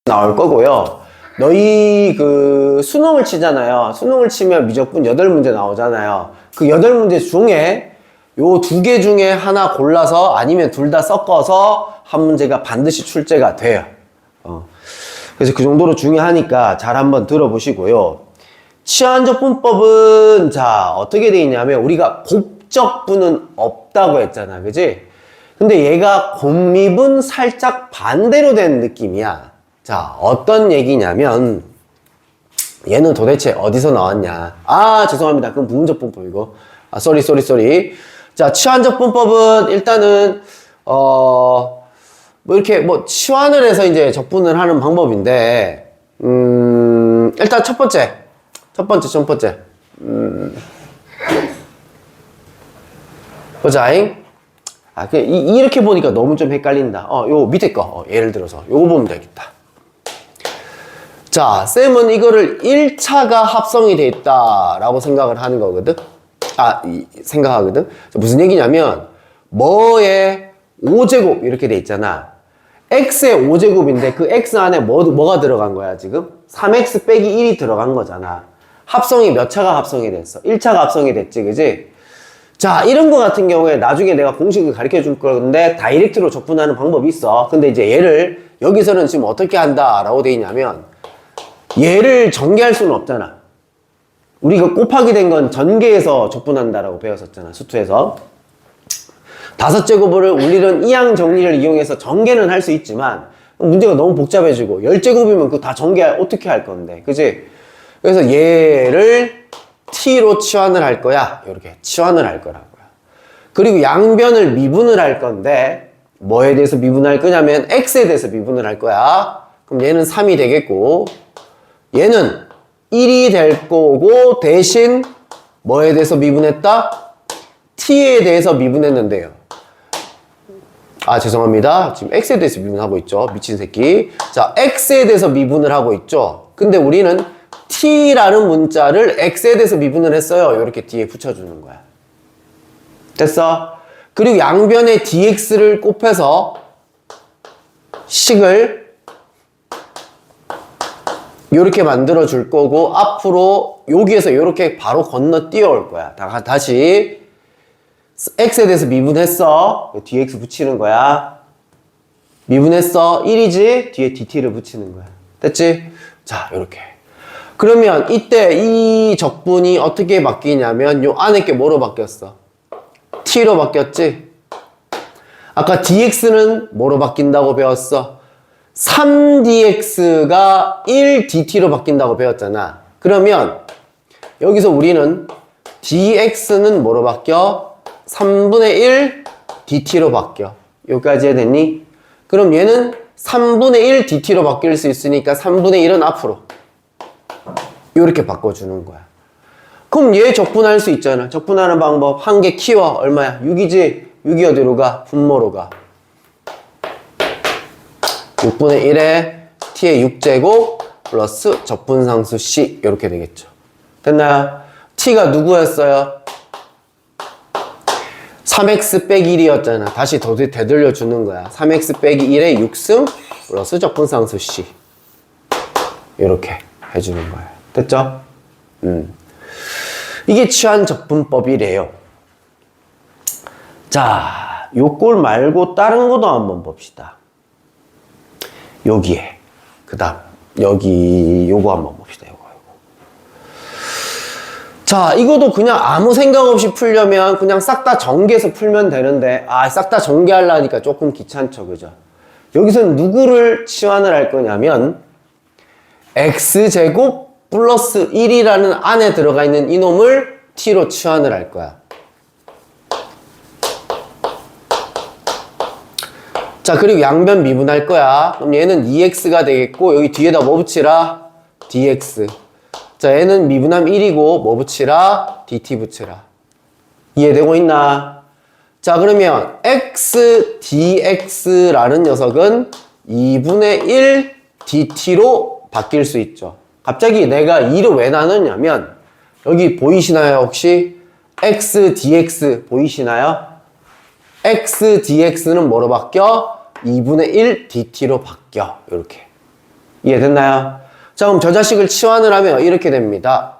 나올 거고요. 너희 그 수능을 치잖아요. 수능을 치면 미적분 8문제 나오잖아요. 그 8문제 중에 요 2개 중에 하나 골라서 아니면 둘 다 섞어서 한 문제가 반드시 출제가 돼요. 그래서 그 정도로 중요하니까 잘 한번 들어보시고요. 치환적분법은 자 어떻게 돼 있냐면 우리가 곱적분은 없다고 했잖아, 그지? 근데 얘가 곱립은 살짝 반대로 된 느낌이야. 자, 어떤 얘기냐면 얘는 도대체 어디서 나왔냐? 아, 죄송합니다. 그건 부분적분법이고. 아, 쏘리. 자, 치환적분법은 일단은 뭐 이렇게 뭐 치환을 해서 이제 적분을 하는 방법인데 일단 첫 번째. 보자잉. 아, 이렇게 보니까 너무 좀 헷갈린다. 요 밑에 거. 예를 들어서 요거 보면 되겠다. 자, 쌤은 이거를 1차가 합성이 돼 있다라고 생각을 하는 거거든. 생각하거든. 무슨 얘기냐면 뭐의 5제곱 이렇게 돼 있잖아. x의 5제곱인데 그 x 안에 뭐가 들어간 거야 지금? 3x 빼기 1이 들어간 거잖아. 합성이 몇 차가 합성이 됐어? 1차가 합성이 됐지, 그지? 자, 이런 거 같은 경우에 나중에 내가 공식을 가르쳐 줄 건데 다이렉트로 적분하는 방법이 있어. 근데 이제 얘를 여기서는 지금 어떻게 한다라고 돼 있냐면 얘를 전개할 수는 없잖아. 우리가 곱하기 된 건 전개해서 적분한다라고 배웠었잖아, 수투에서. 5제곱을 우리는 이항 정리를 이용해서 전개는 할 수 있지만 문제가 너무 복잡해지고 10제곱이면 그거 다 전개 어떻게 할 건데, 그지? 그래서 얘를 t로 치환을 할 거야. 이렇게 치환을 할 거라고요. 그리고 양변을 미분을 할 건데 뭐에 대해서 미분할 거냐면 x에 대해서 미분을 할 거야. 그럼 얘는 3이 되겠고 얘는 1이 될 거고 대신 뭐에 대해서 미분했다? t에 대해서 미분했는데요. 아, 죄송합니다. 지금 x에 대해서 미분하고 있죠. 미친 새끼. 자, x에 대해서 미분을 하고 있죠. 근데 우리는 t라는 문자를 x에 대해서 미분을 했어요. 이렇게 뒤에 붙여주는 거야. 됐어? 그리고 양변에 dx를 곱해서 식을 이렇게 만들어 줄 거고 앞으로 여기에서 이렇게 바로 건너 뛰어올 거야. 다시 x에 대해서 미분했어. dx 붙이는 거야. 미분했어. 1이지? 뒤에 dt를 붙이는 거야. 됐지? 자, 이렇게. 그러면 이때 이 적분이 어떻게 바뀌냐면 요 안에 게 뭐로 바뀌었어? t로 바뀌었지? 아까 dx는 뭐로 바뀐다고 배웠어? 3dx가 1dt로 바뀐다고 배웠잖아. 그러면 여기서 우리는 dx는 뭐로 바뀌어? 3분의 1 dt로 바뀌어. 여기까지 해야되니? 그럼 얘는 3분의 1 dt로 바뀔 수 있으니까 3분의 1은 앞으로 이렇게 바꿔주는 거야. 그럼 얘 적분할 수 있잖아. 적분하는 방법 한 개 키워. 얼마야? 6이지? 6이 어디로 가? 분모로 가. 6분의 1에 t의 6제곱 플러스 적분상수 c 이렇게 되겠죠. 됐나요? t가 누구였어요? 3x 빼기 1이었잖아. 다시 더 되돌려 주는 거야. 3x 빼기 1에 6승 플러스 적분상수 c 이렇게 해주는 거예요. 됐죠? 이게 치환적분법이래요. 자, 요 꼴 말고 다른 것도 한번 봅시다. 여기에 그 다음 여기 요거 한번 봅시다. 요거. 자, 이것도 그냥 아무 생각 없이 풀려면 그냥 싹 다 전개해서 풀면 되는데 싹 다 전개하려니까 조금 귀찮죠, 그죠? 여기서는 누구를 치환을 할 거냐면 x제곱 플러스 1이라는 안에 들어가 있는 이놈을 t로 치환을 할 거야. 자, 그리고 양변 미분할 거야. 그럼 얘는 2x가 되겠고 여기 뒤에다 뭐 붙이라? dx. 자, 얘는 미분하면 1이고 뭐 붙이라? dt 붙이라. 이해되고 있나? 자, 그러면 x dx라는 녀석은 2분의 1 dt로 바뀔 수 있죠. 갑자기 내가 2를 왜 나눴냐면 여기 보이시나요 혹시? x dx 보이시나요? x dx는 뭐로 바뀌어? 2분의 1 dt로 바뀌어. 이렇게 이해됐나요? 자, 그럼 저 자식을 치환을 하면 이렇게 됩니다.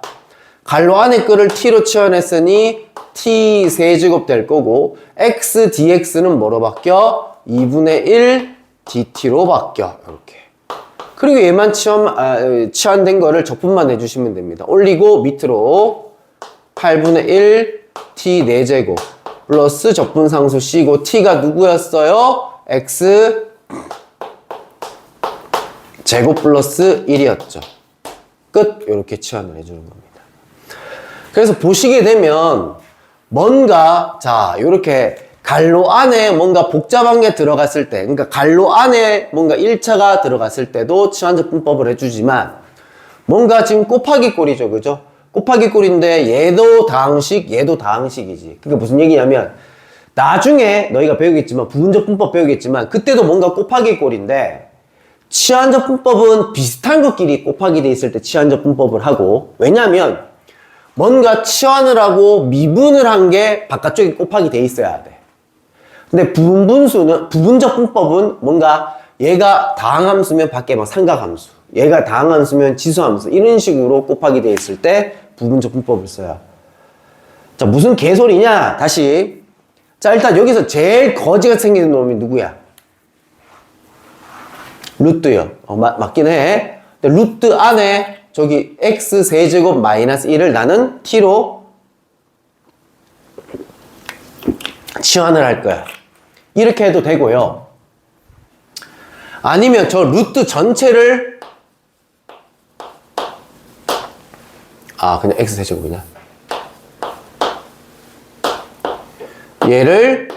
갈로 안에 거를 t로 치환했으니 t 세제곱 될 거고 x dx는 뭐로 바뀌어? 2분의 1 dt로 바뀌어. 이렇게. 그리고 얘만 치환된 거를 적분만 해주시면 됩니다. 올리고 밑으로 8분의 1 t 4제곱 플러스 적분상수 c고 t가 누구였어요? x 제곱 플러스 1이었죠. 끝. 이렇게 치환을 해주는 겁니다. 그래서 보시게 되면 뭔가 자 이렇게 갈로 안에 뭔가 복잡한 게 들어갔을 때, 그러니까 갈로 안에 뭔가 1차가 들어갔을 때도 치환적분법을 해주지만 뭔가 지금 곱하기 꼴이죠, 그죠? 곱하기 꼴인데 얘도 다항식, 얘도 다항식이지. 그게 무슨 얘기냐면 나중에 너희가 배우겠지만 부분적분법 배우겠지만 그때도 뭔가 곱하기 꼴인데 치환적분법은 비슷한 것끼리 곱하기 돼 있을 때 치환적분법을 하고, 왜냐면 뭔가 치환을 하고 미분을 한 게 바깥쪽에 곱하기 돼 있어야 돼. 근데 부분적분법은 뭔가 얘가 다항함수면 밖에 막 삼각함수, 얘가 다항함수면 지수함수 이런 식으로 곱하기 돼 있을 때 부분적분법을 써요. 자, 무슨 개소리냐? 다시. 자, 일단 여기서 제일 거지가 생기는 놈이 누구야? 루트요. 맞긴 해. 근데 루트 안에 저기 x 세제곱 마이너스 1을 나는 t로 치환을 할 거야. 이렇게 해도 되고요. 아니면 저 루트 전체를 그냥 x 세제곱이냐? 얘를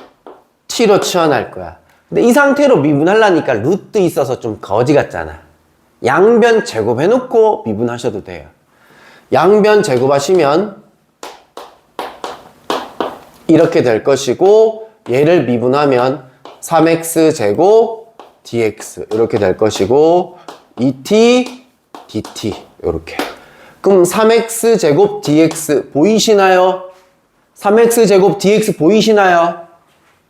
t로 치환할 거야. 근데 이 상태로 미분하려니까 루트 있어서 좀 거지 같잖아. 양변 제곱해놓고 미분하셔도 돼요. 양변 제곱하시면 이렇게 될 것이고 얘를 미분하면 3x 제곱 dx 이렇게 될 것이고 2t dt 이렇게. 그럼 3x 제곱 dx 보이시나요? 3x 제곱 dx 보이시나요?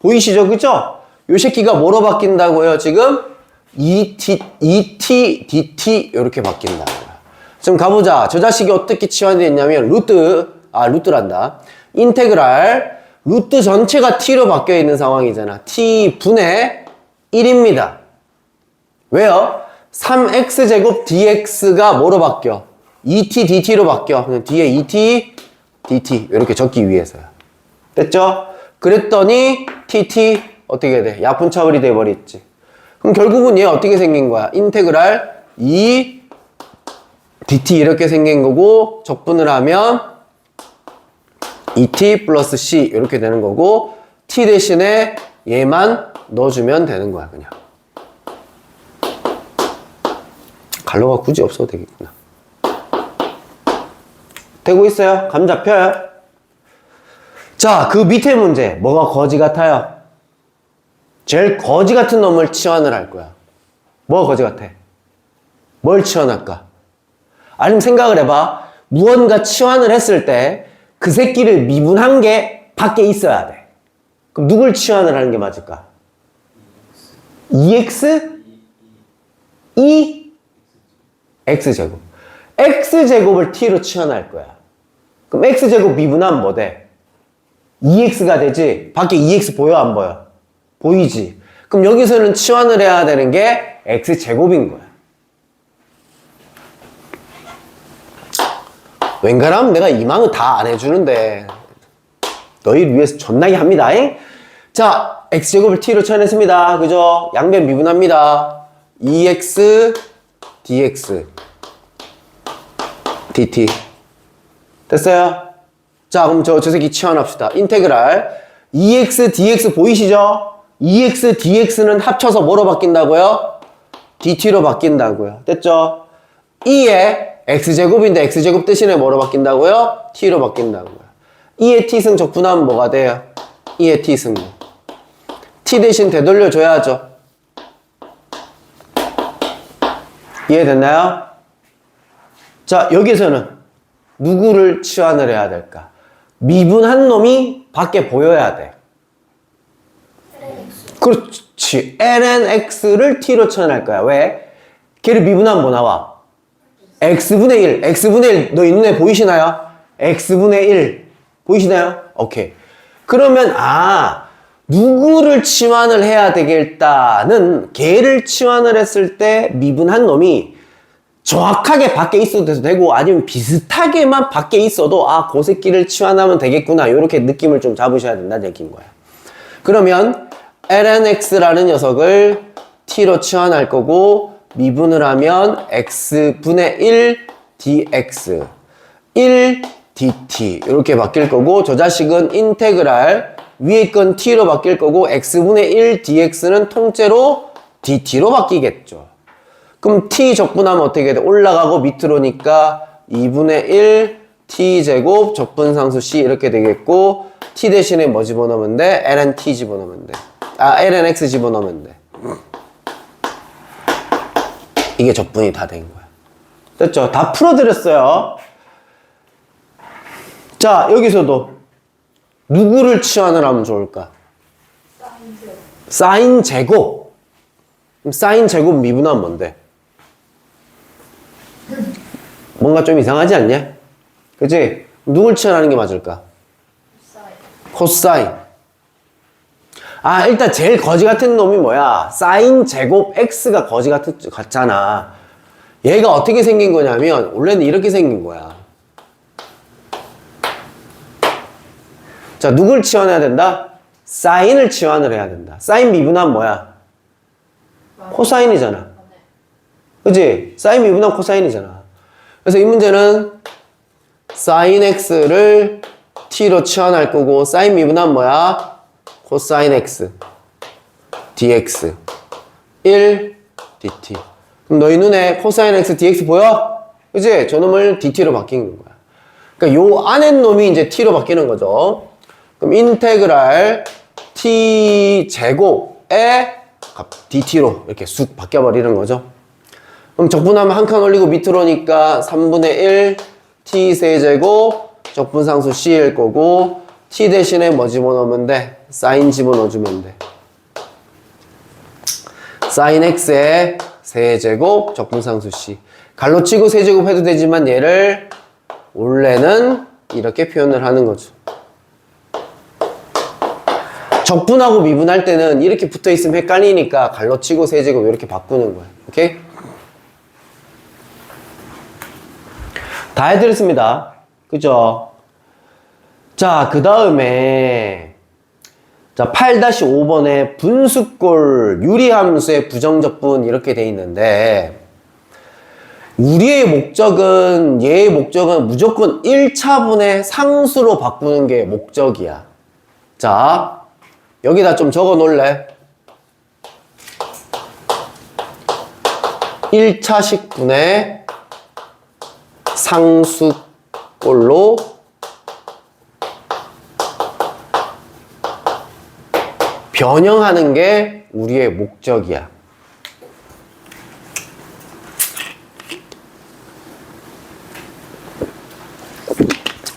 보이시죠? 그죠? 요 새끼가 뭐로 바뀐다고요? 지금 2t dt 이렇게 바뀐다고요. 지금 가보자. 저 자식이 어떻게 치환이 됐냐면 루트란다. 인테그랄 루트 전체가 t로 바뀌어 있는 상황이잖아. t 분의 1입니다. 왜요? 3x제곱 dx가 뭐로 바뀌어? 2t dt로 바뀌어. 그냥 뒤에 2t dt 이렇게 적기 위해서요. 됐죠? 그랬더니 tt 어떻게 돼? 약분차월이 돼버렸지. 그럼 결국은 얘 어떻게 생긴 거야? 인테그랄 2 dt 이렇게 생긴 거고 적분을 하면 2t 플러스 c 이렇게 되는 거고 t 대신에 얘만 넣어주면 되는 거야. 그냥 갈로가 굳이 없어도 되겠구나. 되고 있어요? 감 잡혀요? 자, 그 밑에 문제 뭐가 거지 같아요? 제일 거지 같은 놈을 치환을 할 거야. 뭐가 거지 같아? 뭘 치환할까? 아니면 생각을 해봐. 무언가 치환을 했을 때 그 새끼를 미분한 게 밖에 있어야 돼. 그럼 누굴 치환을 하는 게 맞을까? 2x? 2? x제곱. x제곱을 t로 치환할 거야. 그럼 x제곱 미분하면 뭐 돼? 2x가 되지? 밖에 2x 보여 안 보여? 보이지? 그럼 여기서는 치환을 해야 되는 게 x제곱인 거야. 웬간하면 내가 이 망은 다 안 해주는데 너희를 위해서 존나게 합니다. 자, x제곱을 t로 치환했습니다. 그죠? 양변 미분합니다. 2x dx dt 됐어요? 자, 그럼 저 새끼 치환합시다. 인테그랄 2x dx 보이시죠? 2x dx는 합쳐서 뭐로 바뀐다고요? dt로 바뀐다고요. 됐죠? 2에 x제곱인데 x제곱 대신에 뭐로 바뀐다고요? t로 바뀐다고요. 2의 t승 적분하면 뭐가 돼요? 2의 t승 t 대신 되돌려줘야죠. 이해됐나요? 자, 여기서는 누구를 치환을 해야 될까? 미분한 놈이 밖에 보여야 돼. 그렇지. ln x를 t로 치환할 거야. 왜? 걔를 미분하면 뭐 나와? x분의 1. x분의 1 너희 눈에 보이시나요? x분의 1 보이시나요? 오케이. 그러면 누구를 치환을 해야 되겠다는 걔를 치환을 했을 때 미분한 놈이 정확하게 밖에 있어도 되고 아니면 비슷하게만 밖에 있어도 그 새끼를 치환하면 되겠구나 이렇게 느낌을 좀 잡으셔야 된다는 얘기인 거야. 그러면 lnx라는 녀석을 t로 치환할 거고 미분을 하면 x분의 1 dx 1 dt 이렇게 바뀔 거고 저 자식은 인테그랄 위에 건 t로 바뀔 거고 x분의 1 dx는 통째로 dt로 바뀌겠죠. 그럼 t 적분하면 어떻게 돼? 올라가고 밑으로니까 2분의 1 t제곱 적분상수 c 이렇게 되겠고 t 대신에 뭐 집어넣으면 돼? ln t 집어넣으면 돼. ln x 집어넣으면 돼. 이게 적분이 다 된 거야. 됐죠? 다 풀어드렸어요. 자, 여기서도 누구를 치환을 하면 좋을까? 사인 제곱. 사인 제곱 미분하면 뭔데? 뭔가 좀 이상하지 않냐? 그치? 누굴 치환하는 게 맞을까? 코사인. 일단 제일 거지 같은 놈이 뭐야? 사인 제곱 x가 거지 같잖아. 얘가 어떻게 생긴 거냐면 원래는 이렇게 생긴 거야. 자, 누굴 치환해야 된다? 사인을 치환을 해야 된다. 사인 미분하면 뭐야? 코사인이잖아. 그치? 사인 미분하면 코사인이잖아. 그래서 이 문제는 사인 x를 t로 치환할 거고 사인 미분하면 뭐야? 코사인 x dx 1 dt. 그럼 너희 눈에 코사인 x dx 보여? 그치? 저놈을 dt로 바뀌는 거야. 그러니까 요 안에 놈이 이제 t로 바뀌는 거죠. 그럼 인테그랄 t 제곱에 dt로 이렇게 쑥 바뀌어버리는 거죠. 그럼 적분하면 한 칸 올리고 밑으로 오니까 3분의 1 t 세제곱 적분상수 c일 거고 t 대신에 뭐 집어넣으면 돼? 사인 집어넣어주면 돼. 사인 x에 세제곱 적분상수 c. 갈로치고 세제곱 해도 되지만 얘를 원래는 이렇게 표현을 하는 거죠. 적분하고 미분할 때는 이렇게 붙어있으면 헷갈리니까 갈로치고 세제곱 이렇게 바꾸는 거야. 오케이? 다 해드렸습니다. 그죠? 자, 그 다음에 자 8-5번에 분수꼴 유리함수의 부정적분 이렇게 돼 있는데 우리의 목적은 얘의 목적은 무조건 1차분의 상수로 바꾸는 게 목적이야. 자, 여기다 좀 적어 놓을래? 1차식분의 상수꼴로 변형하는 게 우리의 목적이야.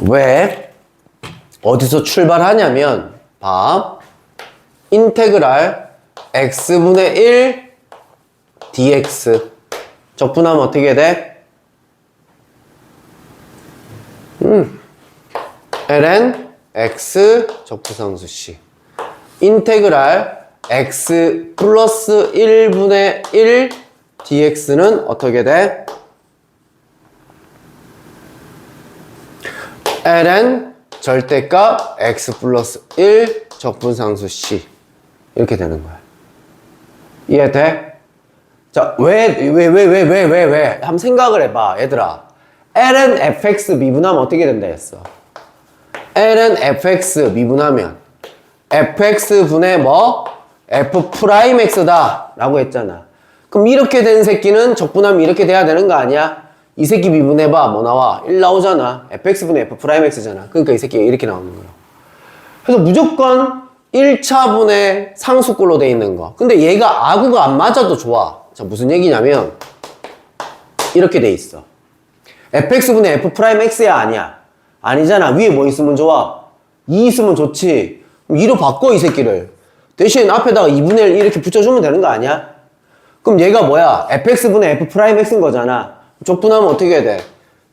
왜? 어디서 출발하냐면 봐. 인테그랄 x분의 1 dx 적분하면 어떻게 돼? ln x 적분상수 c 인테그랄 x 플러스 1분의 1 dx는 어떻게 돼? ln 절대값 x 플러스 1 적분상수 c 이렇게 되는 거야. 이해돼? 자, 왜? 한번 생각을 해봐, 얘들아. ln fx 미분하면 어떻게 된다 했어? ln fx 미분하면 fx분의 뭐? f'x다 라고 했잖아. 그럼 이렇게 된 새끼는 적분하면 이렇게 돼야 되는 거 아니야? 이 새끼 미분해봐. 뭐 나와? 1 나오잖아. fx분의 f'x잖아. 그러니까 이 새끼가 이렇게 나오는 거야. 그래서 무조건 1차분의 상수꼴로 돼 있는 거. 근데 얘가 아구가 안 맞아도 좋아. 자, 무슨 얘기냐면 이렇게 돼 있어. fx분의 f'x야 아니야? 아니잖아. 위에 뭐 있으면 좋아? 2 있으면 좋지. 그럼 2로 바꿔 이 새끼를. 대신 앞에다가 2분의 1 이렇게 붙여주면 되는 거 아니야? 그럼 얘가 뭐야? fx분의 f 프라임 x인 거잖아. 적분하면 어떻게 해야 돼?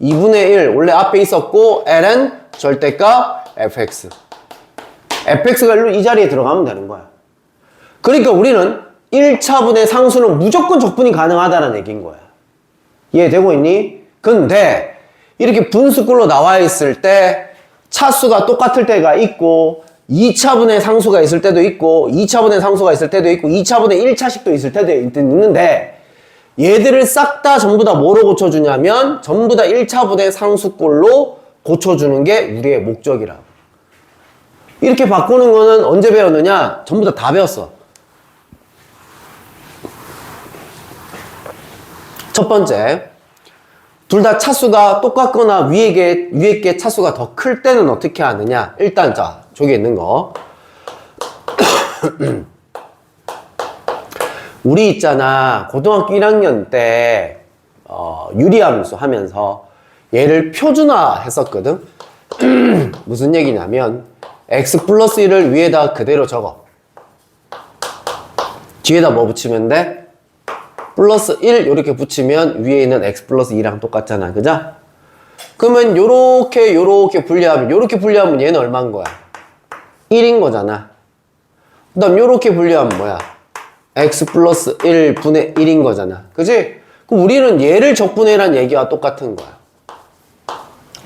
2분의 1 원래 앞에 있었고 ln 절대값 fx. fx가 일로 이 자리에 들어가면 되는 거야. 그러니까 우리는 1차분의 상수는 무조건 적분이 가능하다는 얘기인 거야. 이해되고 있니? 근데 이렇게 분수꼴로 나와 있을 때 차수가 똑같을 때가 있고 2차분의 상수가 있을 때도 있고 2차분의 상수가 있을 때도 있고 2차분의 1차식도 있을 때도 있는데 얘들을 싹 다 전부 다 뭐로 고쳐주냐면 전부 다 1차분의 상수꼴로 고쳐주는 게 우리의 목적이라고. 이렇게 바꾸는 거는 언제 배웠느냐? 전부 다 배웠어. 첫 번째, 둘 다 차수가 똑같거나 위에 게 차수가 더 클 때는 어떻게 하느냐? 일단 자, 저기 있는 거 우리 있잖아 고등학교 1학년 때 유리함수 하면서 얘를 표준화 했었거든. 무슨 얘기냐면 x 플러스 1을 위에다 그대로 적어. 뒤에다 뭐 붙이면 돼? 플러스 1 이렇게 붙이면 위에 있는 x 플러스 2랑 똑같잖아. 그죠? 그러면 요렇게 분리하면 얘는 얼마인 거야? 1인 거잖아. 그 다음 요렇게 분리하면 뭐야? x 플러스 1분의 1인 거잖아. 그지? 그럼 우리는 얘를 적분해란 얘기와 똑같은 거야.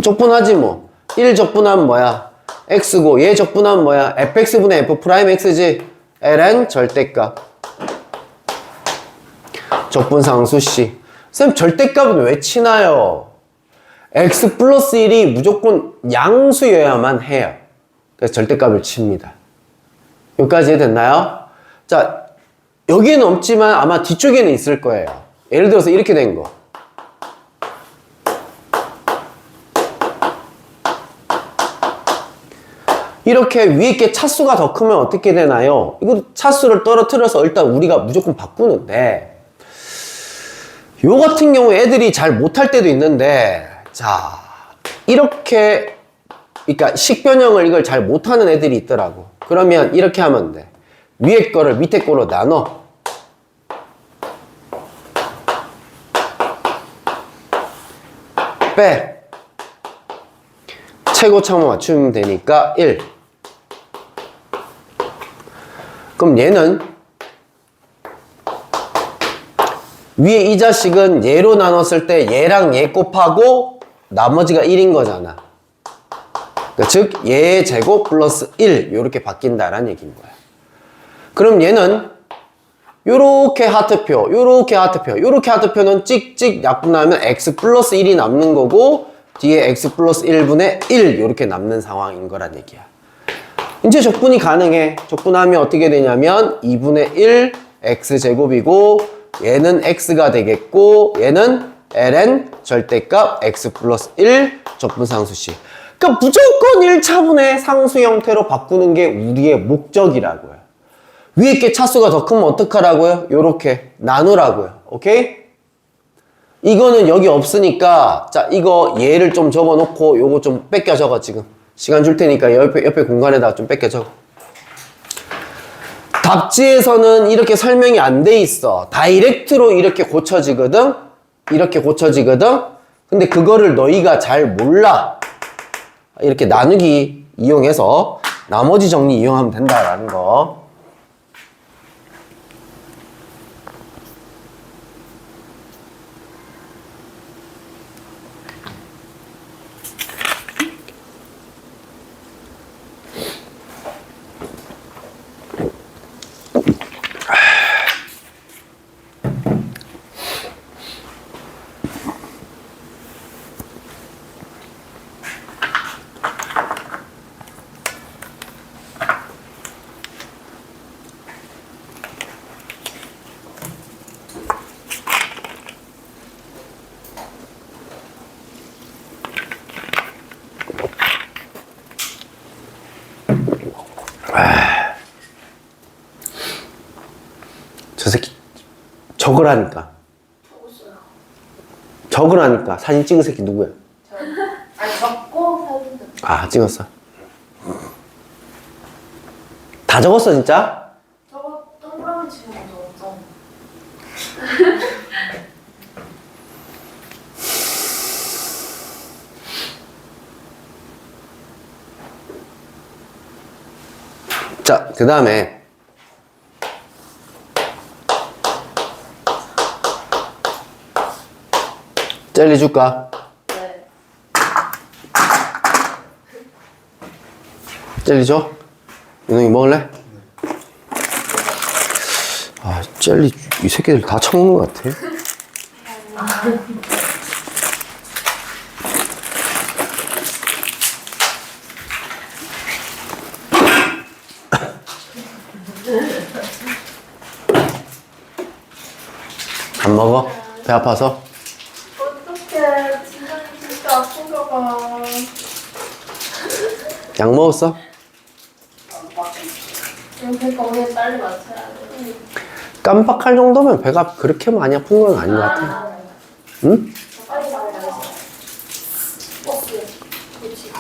적분하지 뭐. 1 적분하면 뭐야? x고 얘 적분하면 뭐야? fx분의 f 프라임 x지. ln 절대값. 적분상수 C. 쌤 절대값은 왜 치나요? x 플러스 1이 무조건 양수여야만 해요. 그래서 절대값을 칩니다. 여기까지 이해됐나요? 자, 여기에는 없지만 아마 뒤쪽에는 있을 거예요. 예를 들어서 이렇게 된 거. 이렇게 위에 게 차수가 더 크면 어떻게 되나요? 이거 차수를 떨어뜨려서 일단 우리가 무조건 바꾸는데 요 같은 경우에 애들이 잘 못할 때도 있는데 자 이렇게 그러니까 식변형을 이걸 잘 못하는 애들이 있더라고. 그러면 이렇게 하면 돼. 위에 거를 밑에 거로 나눠. 빼. 최고참을 맞추면 되니까 1. 그럼 얘는 위에 이 자식은 얘로 나눴을 때 얘랑 얘 곱하고 나머지가 1인 거잖아. 그러니까 즉 얘의 제곱 플러스 1 이렇게 바뀐다라는 얘기인 거야. 그럼 얘는 요렇게 하트표, 요렇게 하트표, 요렇게 하트표는 찍찍 약분하면 x 플러스 1이 남는 거고 뒤에 x 플러스 1분의 1 이렇게 남는 상황인 거란 얘기야. 이제 적분이 가능해. 적분하면 어떻게 되냐면 2분의 1 x제곱이고 얘는 x가 되겠고 얘는 ln 절대값 x 플러스 1 적분상수식. 그러니까 무조건 1차분의 상수 형태로 바꾸는 게 우리의 목적이라고요. 위에 게 차수가 더 크면 어떡하라고요? 요렇게 나누라고요. 오케이? 이거는 여기 없으니까 자 이거 얘를 좀 적어놓고 요거 좀 뺏겨 적어. 지금 시간 줄 테니까 옆에 공간에다가 좀 뺏겨 적어. 답지에서는 이렇게 설명이 안 돼 있어. 다이렉트로 이렇게 고쳐지거든? 이렇게 고쳐지거든? 근데 그거를 너희가 잘 몰라. 이렇게 나누기 이용해서 나머지 정리 이용하면 된다라는 거. 저 새끼 적으라니까. 적었어요. 적으라니까. 사진 찍은 새끼 누구야? 아니 적고 사진 좀. 아 찍었어. 다 적었어 진짜? 저거 동그라미 치는 거 적었잖아. 자, 그 다음에 젤리 줄까? 네. 젤리 줘? 윤홍이 먹을래? 아, 젤리 이 새끼들 다 처먹는 것 같아. 안 먹어? 배 아파서? 어떡해. 진짜 아픈가 봐. 약 먹었어? 그러니까 오늘 빨리 맞춰야 돼. 깜빡할 정도면 배가 그렇게 많이 아픈 건 아닌 것 같아. 응? 빨리 나가야지. 버스. 그렇지.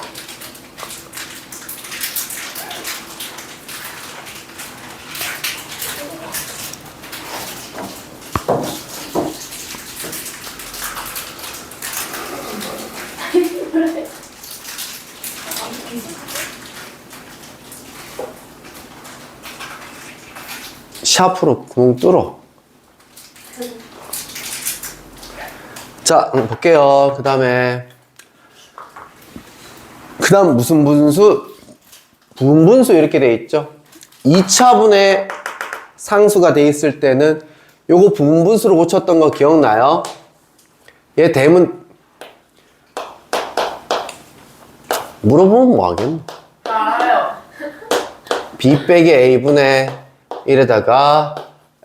샤프로 구멍 뚫어. 자, 볼게요. 그 다음 무슨 분수? 분분수 이렇게 돼 있죠. 2차분의 상수가 돼 있을 때는 요거 분분수로 고쳤던 거 기억나요? 얘 대문 물어보면 뭐 하겠노? 알아요. b 빼기 a분의 1에다가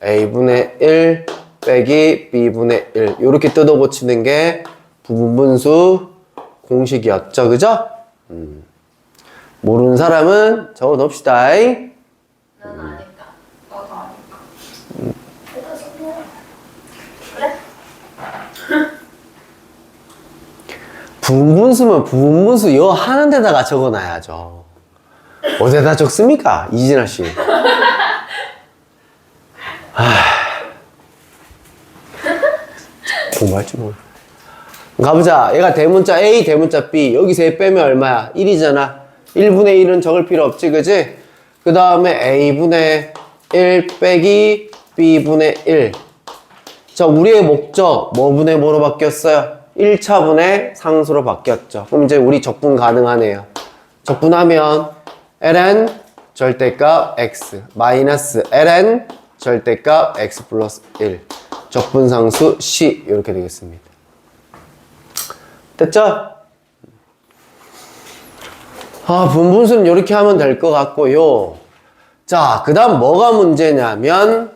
a분의 1 빼기 b분의 1 이렇게 뜯어 고치는 게 부분분수 공식이었죠. 그죠? 모르는 사람은 적어 놓읍시다. 난 아니까. 너도 아니까. 내가 소리야. 그래? 부분분수면 부분분수 여 하는 데다가 적어 놔야죠. 어디다 적습니까? 이진아 씨. 공부할 줄 모르. 가보자. 얘가 대문자 A, 대문자 B. 여기서 얘 빼면 얼마야? 1이잖아. 1분의 1은 적을 필요 없지, 그지? 그 다음에 A분의 1 빼기 B분의 1. 자, 우리의 목적, 뭐분의 뭐로 바뀌었어요? 1차분의 상수로 바뀌었죠. 그럼 이제 우리 적분 가능하네요. 적분하면 ln 절대값 x 마이너스 ln 절대값 x 플러스 1 적분상수 c 이렇게 되겠습니다. 됐죠? 분분수는 이렇게 하면 될 것 같고요. 자, 그 다음 뭐가 문제냐면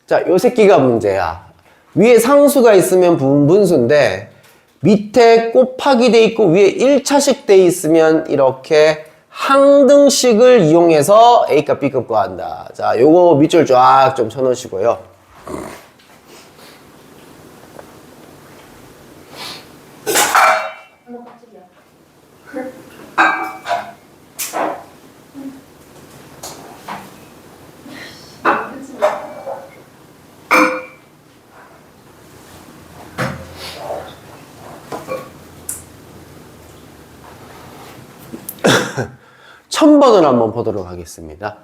자, 요 새끼가 문제야. 위에 상수가 있으면 분분수인데 밑에 곱하기 돼 있고 위에 1차식 돼 있으면 이렇게 항등식을 이용해서 A값 B값 구한다. 자, 요거 밑줄 쫙 좀 쳐놓으시고요. 천번을 한번 보도록 하겠습니다.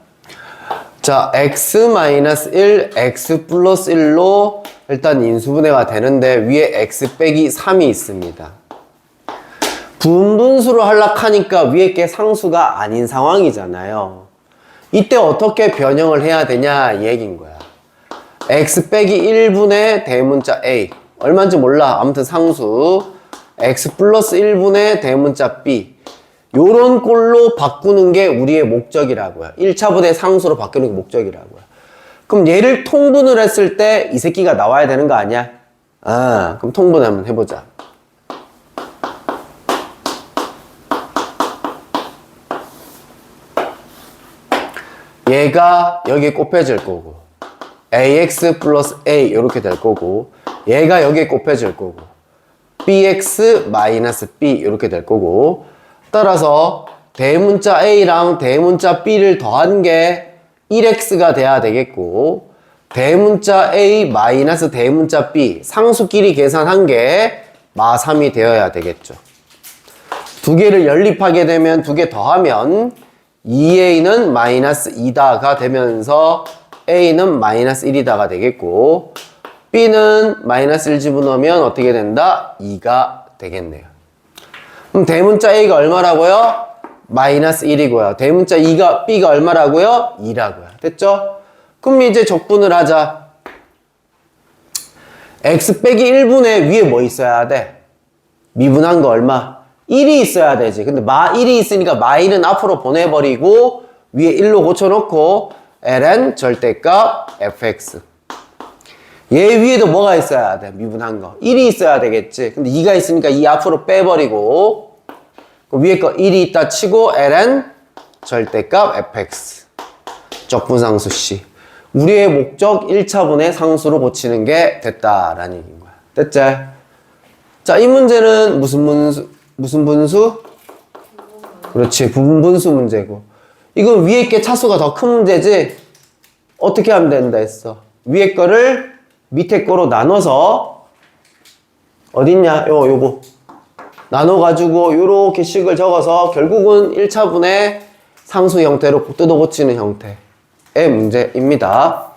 자, x-1, x 플러스 1로 일단 인수분해가 되는데 위에 x 빼기 3이 있습니다. 분분수로 하려하니까 위에 게 상수가 아닌 상황이잖아요. 이때 어떻게 변형을 해야 되냐 이 얘기인 거야. x 빼기 1분의 대문자 a 얼마인지 몰라. 아무튼 상수 x 플러스 1분의 대문자 b 요런 꼴로 바꾸는 게 우리의 목적이라고요. 1차분의 상수로 바꾸는 게 목적이라고요. 그럼 얘를 통분을 했을 때 이 새끼가 나와야 되는 거 아니야? 그럼 통분 한번 해보자. 얘가 여기에 곱해질 거고 ax 플러스 a 이렇게 될 거고 얘가 여기에 곱해질 거고 bx 마이너스 b 이렇게 될 거고 따라서 대문자 a랑 대문자 b를 더한 게 1x가 돼야 되겠고 대문자 A 마이너스 대문자 B 상수끼리 계산한 게 마3이 되어야 되겠죠. 두 개를 연립하게 되면 두 개 더하면 2a는 마이너스 2다가 되면서 a는 마이너스 1이다가 되겠고 b는 마이너스 1 집어넣으면 어떻게 된다? 2가 되겠네요. 그럼 대문자 a가 얼마라고요? 마이너스 1이고요. 대문자 b가 얼마라고요? 2라고요. 됐죠? 그럼 이제 적분을 하자. x 빼기 1분의 위에 뭐 있어야 돼? 미분한 거 얼마? 1이 있어야 되지. 근데 마 1이 있으니까 마 1은 앞으로 보내버리고 위에 1로 고쳐놓고 ln 절대값 fx. 얘 위에도 뭐가 있어야 돼? 미분한 거. 1이 있어야 되겠지. 근데 2가 있으니까 2 앞으로 빼버리고 위에 거 1이 있다 치고 ln 절대값 fx. 적분상수 C. 우리의 목적 1차분의 상수로 고치는 게 됐다라는 얘기인 거야. 됐지? 자, 이 문제는 무슨 분수? 그렇지, 부분분수 문제고. 이건 위에 게 차수가 더 큰 문제지? 어떻게 하면 된다 했어? 위에 거를 밑에 거로 나눠서 어딨냐? 요거 나눠가지고 요렇게 식을 적어서 결국은 1차분의 상수 형태로 뜯어 고치는 형태의 문제입니다.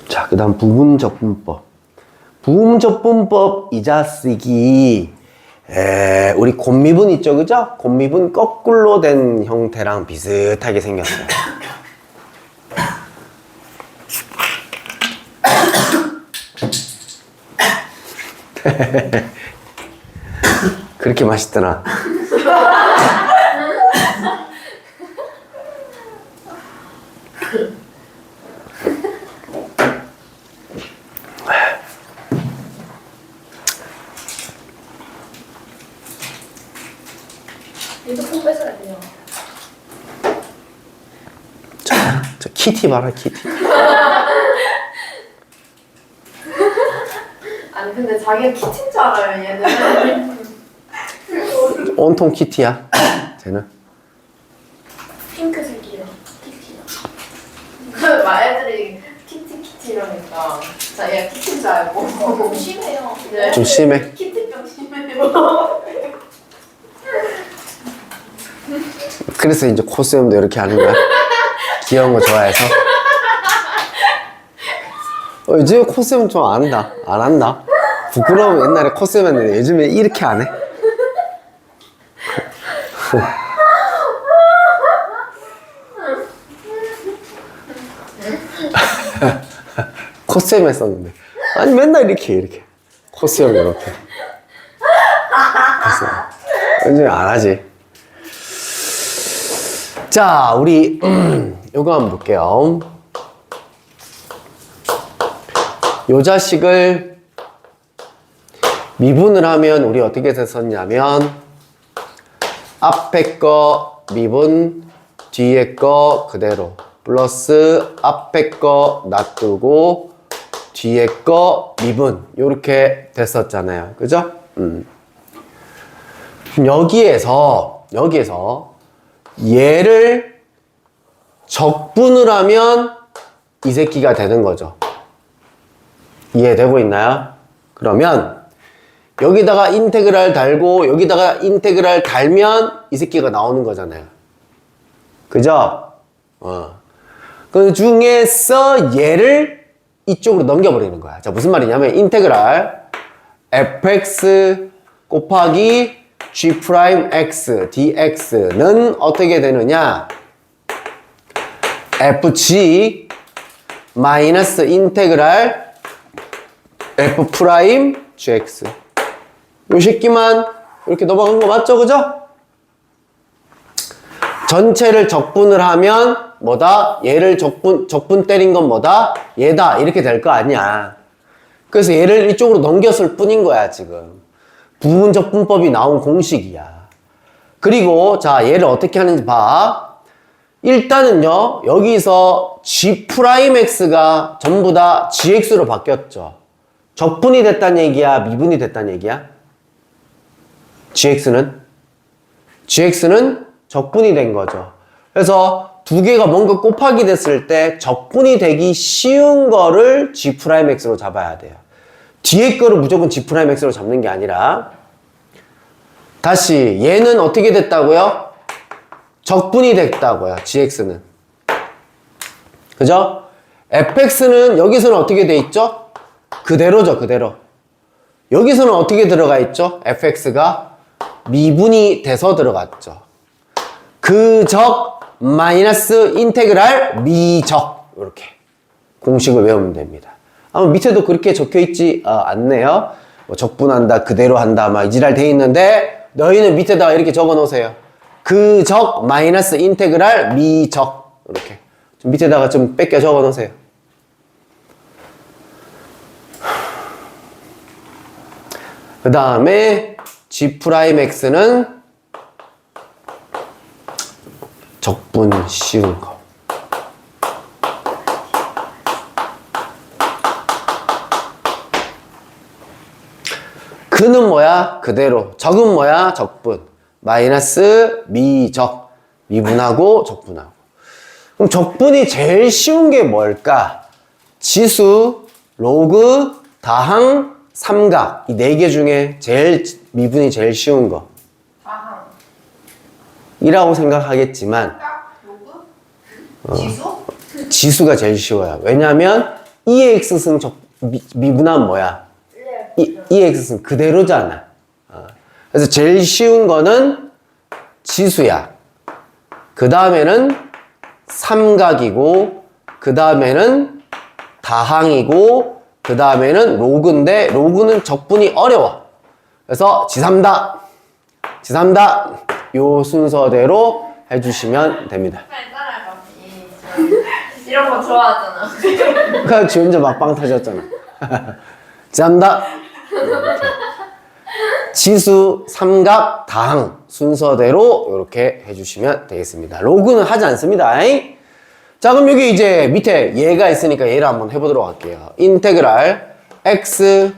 자, 그 다음 부분적분법. 부분적분법 이 자식이 우리 곱미분 있죠, 그죠? 곱미분 거꾸로 된 형태랑 비슷하게 생겼어요. 그렇게 맛있더나. 핸드폰 뺏어야 돼요. 저 키티 봐라, 키티. 아니 근데 자기가 키친 줄 알아요 얘는. 온통 키티야, 쟤는. 핑크색이요. 키티요. 그 애들이 키티 이러니까 자기가 키친 줄 알고. 너무 심해요. 네. 좀 심해. 키티병 심해요. 그래서 이제 코스염도 이렇게 하는 거야. 귀여운 거 좋아해서. 요즘에 코스염 좀 안 한다. 안 한다. 부끄러우면 옛날에 코스염 했는데 요즘에 이렇게 안 해. 코스염 했었는데. 아니, 맨날 이렇게. 코스염 이렇게. 요즘에 안 하지. 자, 우리 요거 한번 볼게요. 요 자식을 미분을 하면 우리 어떻게 됐었냐면 앞에 거 미분, 뒤에 거 그대로 플러스 앞에 거 놔두고 뒤에 거 미분 요렇게 됐었잖아요. 그죠? 여기에서 얘를 적분을 하면 이 새끼가 되는 거죠. 이해되고 있나요? 그러면 여기다가 인테그랄 달고 여기다가 인테그랄 달면 이 새끼가 나오는 거잖아요. 그죠? 그 중에서 얘를 이쪽으로 넘겨버리는 거야. 자, 무슨 말이냐면 인테그랄 fx 곱하기 g'x dx는 어떻게 되느냐? fg 마이너스 인테그랄 f'gx 요 새끼만 이렇게 넘어간 거 맞죠? 그죠? 전체를 적분을 하면 뭐다? 얘를 적분 때린 건 뭐다? 얘다 이렇게 될 거 아니야. 그래서 얘를 이쪽으로 넘겼을 뿐인 거야, 지금. 부분적 분법이 나온 공식이야. 그리고, 자, 얘를 어떻게 하는지 봐. 일단은요, 여기서 G'X가 전부 다 GX로 바뀌었죠. 적분이 됐다는 얘기야, 미분이 됐다는 얘기야? GX는 적분이 된 거죠. 그래서 두 개가 뭔가 곱하기 됐을 때 적분이 되기 쉬운 거를 G'X로 잡아야 돼요. 뒤에 거를 무조건 G'X로 잡는 게 아니라 다시 얘는 어떻게 됐다고요? 적분이 됐다고요. GX는. 그죠? fx는 여기서는 어떻게 돼 있죠? 그대로죠. 그대로. 여기서는 어떻게 들어가 있죠? fx가 미분이 돼서 들어갔죠. 그적 마이너스 인테그랄 미적 이렇게 공식을 외우면 됩니다. 아마 밑에도 그렇게 적혀 있지 않네요. 뭐 적분한다, 그대로 한다, 막 이지랄 돼 있는데 너희는 밑에다가 이렇게 적어 놓으세요. 그적 마이너스 인테그랄 미적 이렇게 좀 밑에다가 좀 뺏겨 적어 놓으세요. 그 다음에 G'X는 적분 쉬운 거. 그는 뭐야? 그대로. 적은 뭐야? 적분. 마이너스 미적. 미분하고 적분하고. 그럼 적분이 제일 쉬운 게 뭘까? 지수, 로그, 다항, 삼각. 이 네 개 중에 제일 미분이 제일 쉬운 거. 다항. 이라고 생각하겠지만 로그? 지수? 지수가 제일 쉬워요. 왜냐하면 EX승 미분하면 뭐야? EX승 그대로잖아. 그래서 제일 쉬운 거는 지수야. 그 다음에는 삼각이고, 그 다음에는 다항이고, 그 다음에는 로그인데, 로그는 적분이 어려워. 그래서 지삼다, 요 순서대로 해주시면 됩니다. 빨리 따라해봐. 이런 거 좋아하잖아. 그러니까 지 혼자 막방 터졌잖아. 지삼다. 지수, 삼각, 다항 순서대로 이렇게 해주시면 되겠습니다. 로그는 하지 않습니다. 자, 그럼 여기 이제 밑에 얘가 있으니까 얘를 한번 해보도록 할게요. 인테그랄 x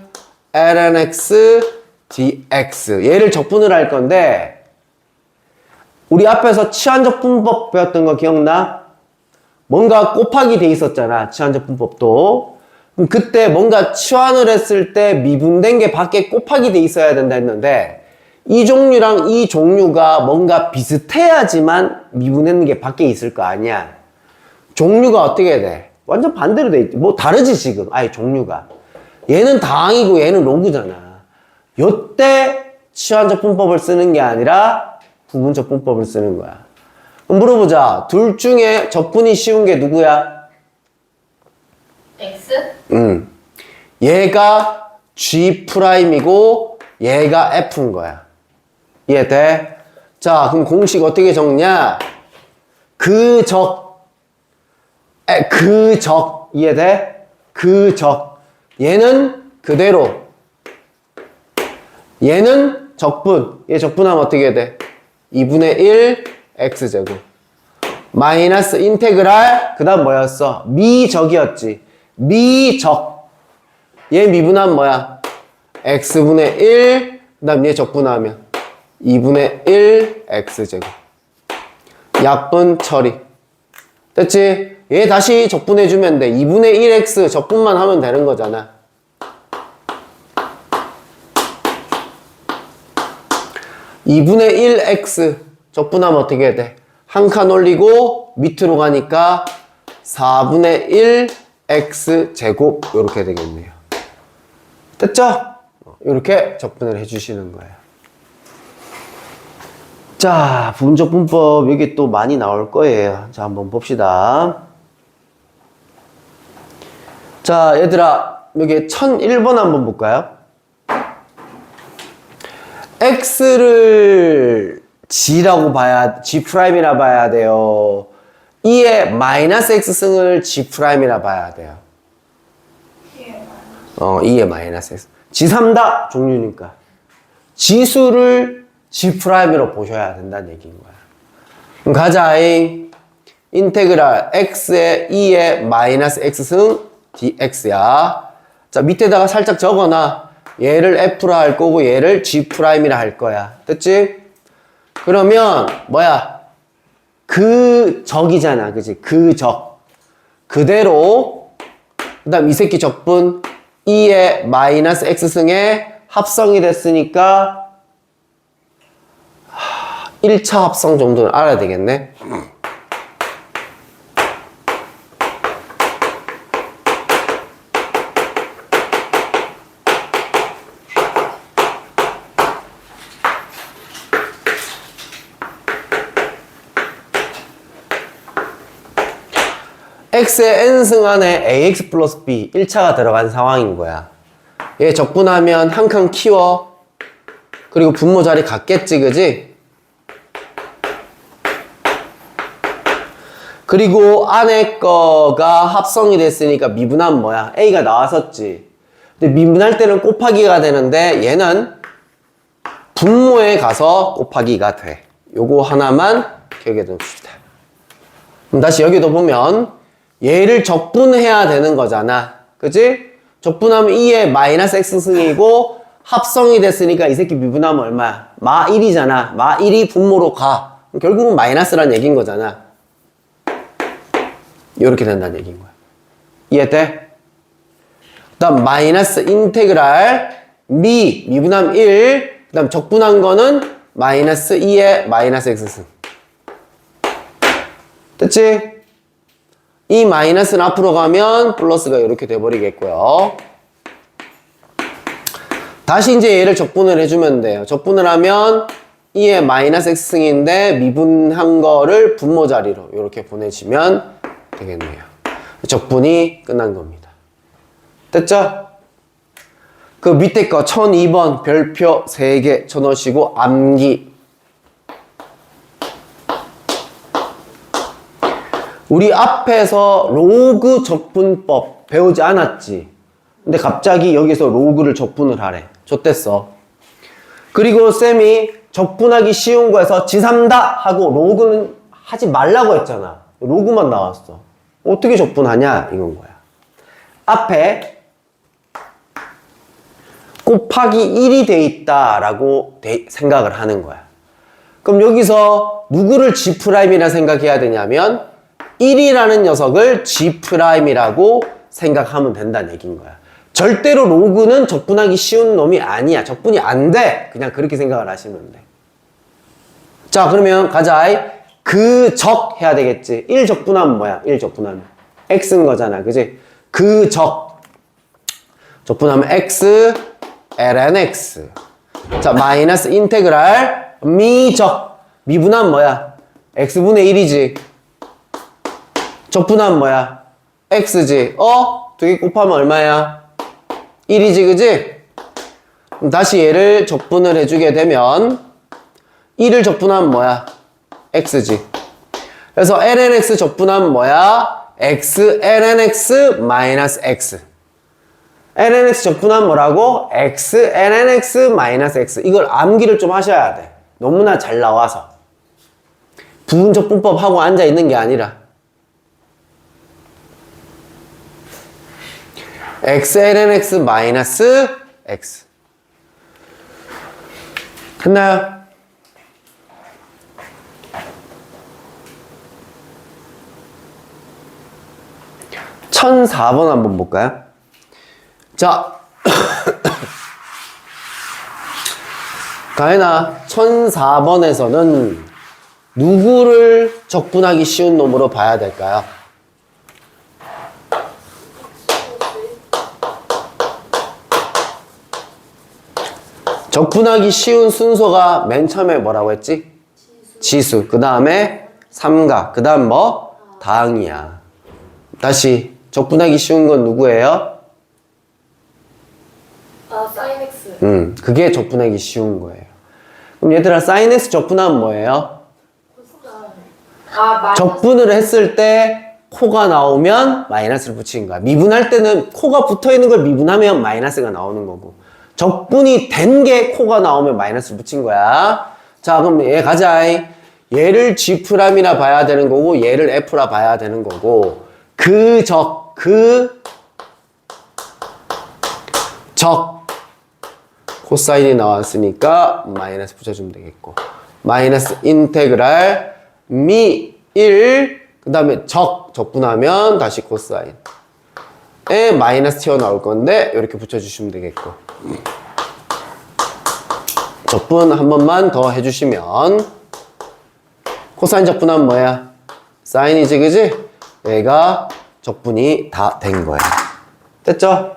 ln x dx 얘를 적분을 할 건데 우리 앞에서 치환적분법 배웠던 거 기억나? 뭔가 곱하기 돼 있었잖아. 치환적분법도. 그럼 그때 뭔가 치환을 했을 때 미분된 게 밖에 곱하기 돼 있어야 된다 했는데 이 종류랑 이 종류가 뭔가 비슷해야지만 미분했는 게 밖에 있을 거 아니야. 종류가 어떻게 돼? 완전 반대로 돼 있지. 뭐 다르지 지금. 아예 종류가. 얘는 다항이고 얘는 로그잖아. 요때 치환적분법을 쓰는 게 아니라 부분적분법을 쓰는 거야. 그럼 물어보자. 둘 중에 적분이 쉬운 게 누구야? X? 얘가 G'이고 얘가 F인 거야. 이해돼? 자, 그럼 공식 어떻게 적냐? 그적 이해돼? 그적 얘는 그대로 얘는 적분 얘 적분하면 어떻게 돼? 2분의 1 X제곱 마이너스 인테그랄 그 다음 뭐였어? 미적이었지. 미적 얘 미분하면 뭐야? X분의 1 그 다음 얘 적분하면 2분의 1 X제곱 약분 처리 됐지? 얘 다시 적분해주면 돼. 2분의 1X 적분만 하면 되는 거잖아. (2분의 1X) 적분하면 어떻게 돼? 한 칸 올리고 밑으로 가니까 4분의 1 X 제곱 이렇게 되겠네요. 됐죠? 이렇게 적분을 해주시는 거예요. 자, 부분적 분법 여기 또 많이 나올 거예요. 자, 한번 봅시다. 자, 얘들아 여기 1001번 한번 볼까요? X를 G라고 봐야, G'이라 봐야 돼요. 이에 마이너스 X승을 G'이라 봐야 돼요. 2의 마이너스 x. 지삼다 종류니까 지수를 G'으로 보셔야 된다는 얘기인 거야. 그럼 가자잉. 인테그랄 x의 2의 마이너스 x승 dx야. 자, 밑에다가 살짝 적어놔. 얘를 f라 할 거고 얘를 G'이라 할 거야. 됐지? 그러면 뭐야? 그 적이잖아. 그치? 그 적. 그대로 그 다음 이 새끼 적분 2의 마이너스 x승의 합성이 됐으니까 1차 합성 정도는 알아야 되겠네. x의 n승 안에 ax 플러스 b 1차가 들어간 상황인 거야. 얘 적분하면 한 칸 키워. 그리고 분모 자리 같겠지, 그지? 그리고 안에 거가 합성이 됐으니까 미분하면 뭐야? a가 나왔었지. 근데 미분할 때는 곱하기가 되는데 얘는 분모에 가서 곱하기가 돼. 요거 하나만 기억해 둡시다. 그럼 다시 여기도 보면 얘를 적분해야 되는 거잖아. 그치? 적분하면 2의 마이너스 x승이고 합성이 됐으니까 이 새끼 미분하면 얼마야? 마 1이잖아. 마 1이 분모로 가. 결국은 마이너스란 얘기인 거잖아. 이렇게 된다는 얘기인 거야. 이해돼? 그 다음 마이너스 인테그랄 미분하면 1. 그 다음 적분한 거는 마이너스 2의 마이너스 x승. 됐지? 이 마이너스는 앞으로 가면 플러스가 이렇게 돼버리겠고요. 다시 이제 얘를 적분을 해주면 돼요. 적분을 하면 2의 마이너스 x승인데 미분한 거를 분모 자리로 이렇게 보내주면 되겠네요. 적분이 끝난 겁니다. 됐죠? 그 밑에 거 1002번 별표 3개 쳐놓으시고 암기. 우리 앞에서 로그 적분법 배우지 않았지? 근데 갑자기 여기서 로그를 적분을 하래. 좋댔어. 그리고 쌤이 적분하기 쉬운 거에서 지삼다 하고 로그는 하지 말라고 했잖아. 로그만 나왔어. 어떻게 적분하냐? 이건 거야. 앞에 곱하기 1이 돼 있다라고 생각을 하는 거야. 그럼 여기서 누구를 G'이라 생각해야 되냐면 1이라는 녀석을 G'이라고 생각하면 된다는 얘기인 거야. 절대로 로그는 적분하기 쉬운 놈이 아니야. 적분이 안 돼. 그냥 그렇게 생각을 하시면 돼. 자, 그러면 가자. 그 적 해야 되겠지. 1 적분하면 뭐야? 1 적분하면 x인 거잖아. 그지? 그 적. 적분하면 x ln x. 자, 마이너스 인테그랄 미적. 미분하면 뭐야? x분의 1이지. 적분하면 뭐야? x지. 두 개 곱하면 얼마야? 1이지, 그지? 그럼 다시 얘를 적분을 해주게 되면 1을 적분하면 뭐야? x지. 그래서 ln x 적분하면 뭐야? x ln x 마이너스 x. ln x 적분하면 뭐라고? x ln x 마이너스 x. 이걸 암기를 좀 하셔야 돼. 너무나 잘 나와서. 부분적분법 하고 앉아있는 게 아니라 x ln x 마이너스 x. 됐나요? (1004번) 한번 볼까요? 자, 가연아, 1004번에서는 누구를 적분하기 쉬운 놈으로 봐야 될까요? 적분하기 쉬운 순서가 맨 처음에 뭐라고 했지? 지수. 그 다음에 삼각. 그 다음 뭐? 다항이야. 다시 적분하기 쉬운 건 누구예요? sin x. 그게 적분하기 쉬운 거예요. 그럼 얘들아, sin x 적분하면 뭐예요? 코사인. 적분을 했을 때 코가 나오면 마이너스를 붙이는 거야. 미분할 때는 코가 붙어 있는 걸 미분하면 마이너스가 나오는 거고, 적분이 된 게 코가 나오면 마이너스를 붙인 거야. 자, 그럼 얘 가자. 얘를 G'이라 봐야 되는 거고, 얘를 F라 봐야 되는 거고, 그 적 코사인이 나왔으니까 마이너스 붙여주면 되겠고, 마이너스 인테그랄 미 1, 그 다음에 적분하면 다시 코사인에 마이너스 튀어나올 건데 이렇게 붙여주시면 되겠고, 적분 한 번만 더 해주시면 코사인 적분하면 뭐야? 사인이지, 그지? 얘가 적분이 다 된 거야. 됐죠?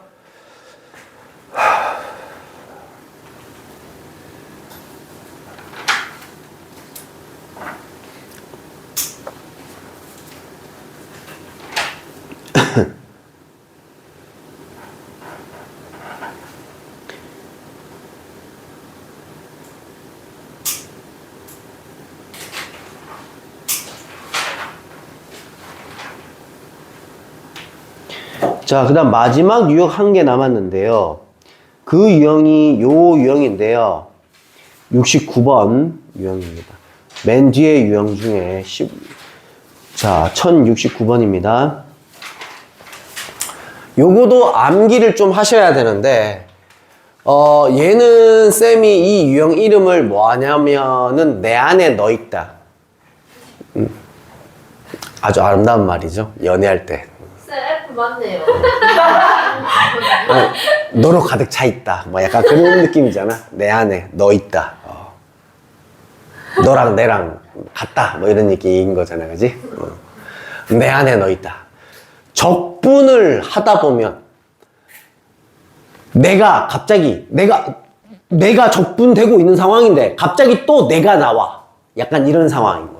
자, 그 다음 마지막 유형 한 개 남았는데요. 그 유형이 요 유형인데요. 69번 유형입니다. 맨 뒤에 유형 중에 1069번입니다. 요거도 암기를 좀 하셔야 되는데, 얘는 쌤이 이 유형 이름을 뭐 하냐면은 내 안에 너 있다. 아주 아름다운 말이죠. 연애할 때. 쌤 F 맞네요. 너로 가득 차 있다. 뭐 약간 그런 느낌이잖아. 내 안에 너 있다. 너랑 내랑 같다. 뭐 이런 얘기인 거잖아, 그지? 내 안에 너 있다. 적분을 하다 보면 내가 갑자기 내가 적분되고 있는 상황인데 갑자기 또 내가 나와. 약간 이런 상황인 거야.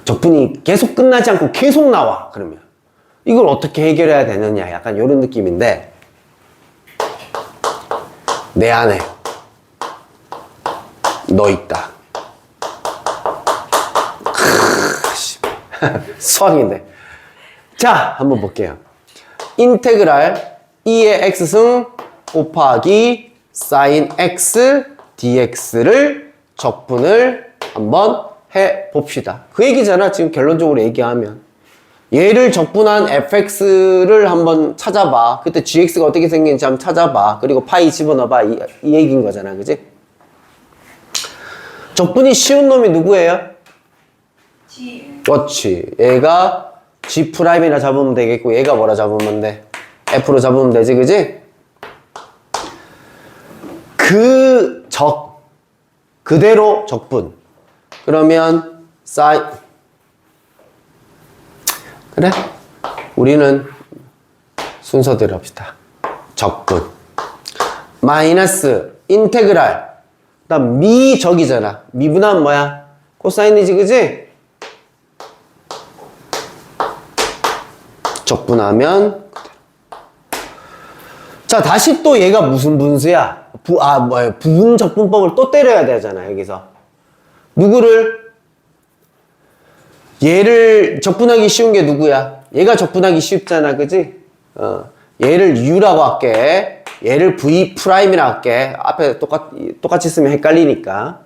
적분이 계속 끝나지 않고 계속 나와. 그러면 이걸 어떻게 해결해야 되느냐, 약간 이런 느낌인데, 내 안에 너 있다. 수학인데. 자, 한번 볼게요. 인테그랄 2의 x승 곱하기 sin x dx를 적분을 한번 해 봅시다. 그 얘기잖아, 지금 결론적으로 얘기하면. 얘를 적분한 fx를 한번 찾아봐. 그때 gx가 어떻게 생기는지 한번 찾아봐. 그리고 파이 집어넣어봐. 이 얘기인 거잖아, 그지? 적분이 쉬운 놈이 누구예요? G. 그렇지. 얘가 g'이라 잡으면 되겠고, 얘가 뭐라 잡으면 돼? f로 잡으면 되지, 그지? 그대로 적분. 그러면 그래? 우리는 순서대로 합시다. 적분 마이너스 인테그랄, 그다음 미적이잖아. 미분하면 뭐야? 코사인이지, 그지? 적분하면 자, 다시 또 얘가 무슨 분수야? 부분 적분법을 또 때려야 되잖아, 여기서. 누구를? 얘를 적분하기 쉬운 게 누구야? 얘가 적분하기 쉽잖아, 그지? 얘를 U라고 할게. 얘를 V'이라 할게. 앞에 똑같이 쓰면 헷갈리니까.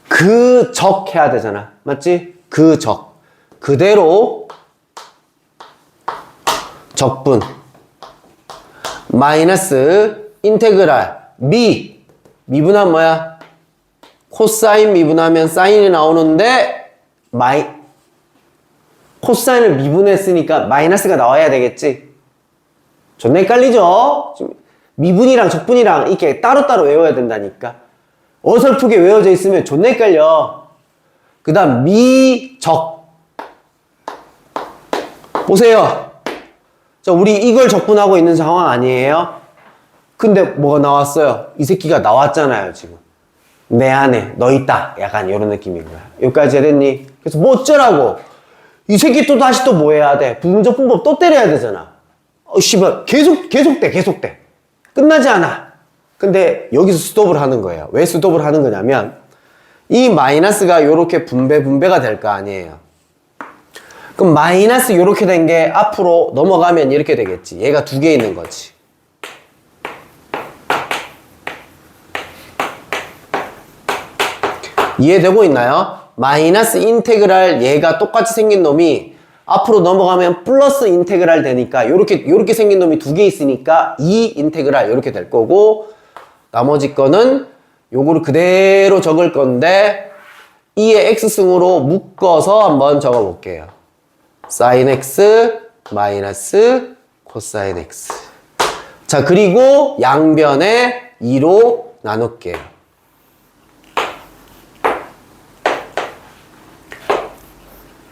그 적 해야 되잖아. 맞지? 그 적. 그대로 적분 마이너스 인테그랄 미분하면 뭐야? 코사인 미분하면 사인이 나오는데 코사인을 미분했으니까 마이너스가 나와야 되겠지? 존나 헷갈리죠? 미분이랑 적분이랑 이렇게 따로따로 외워야 된다니까. 어설프게 외워져 있으면 존나 헷갈려. 그 다음 미적 보세요. 자, 우리 이걸 적분하고 있는 상황 아니에요? 근데 뭐가 나왔어요? 이 새끼가 나왔잖아요, 지금. 내 안에 너 있다. 약간 이런 느낌인 거야. 여기까지 해냈니? 그래서 뭐 어쩌라고? 이 새끼 또 다시 또 뭐 해야 돼? 부분적분법 또 때려야 되잖아. 씨발 계속돼. 끝나지 않아. 근데 여기서 스톱을 하는 거예요. 왜 스톱을 하는 거냐면 이 마이너스가 요렇게 분배가 될 거 아니에요. 그럼 마이너스 요렇게 된 게 앞으로 넘어가면 이렇게 되겠지. 얘가 두 개 있는 거지. 이해되고 있나요? 마이너스 인테그랄 얘가 똑같이 생긴 놈이 앞으로 넘어가면 플러스 인테그랄 되니까 요렇게 생긴 놈이 두 개 있으니까 2 인테그랄 요렇게 될 거고, 나머지 거는 요거를 그대로 적을 건데 2의 x승으로 묶어서 한번 적어 볼게요. sin x 마이너스 코사인 x. 자, 그리고 양변에 2로 나눌게요.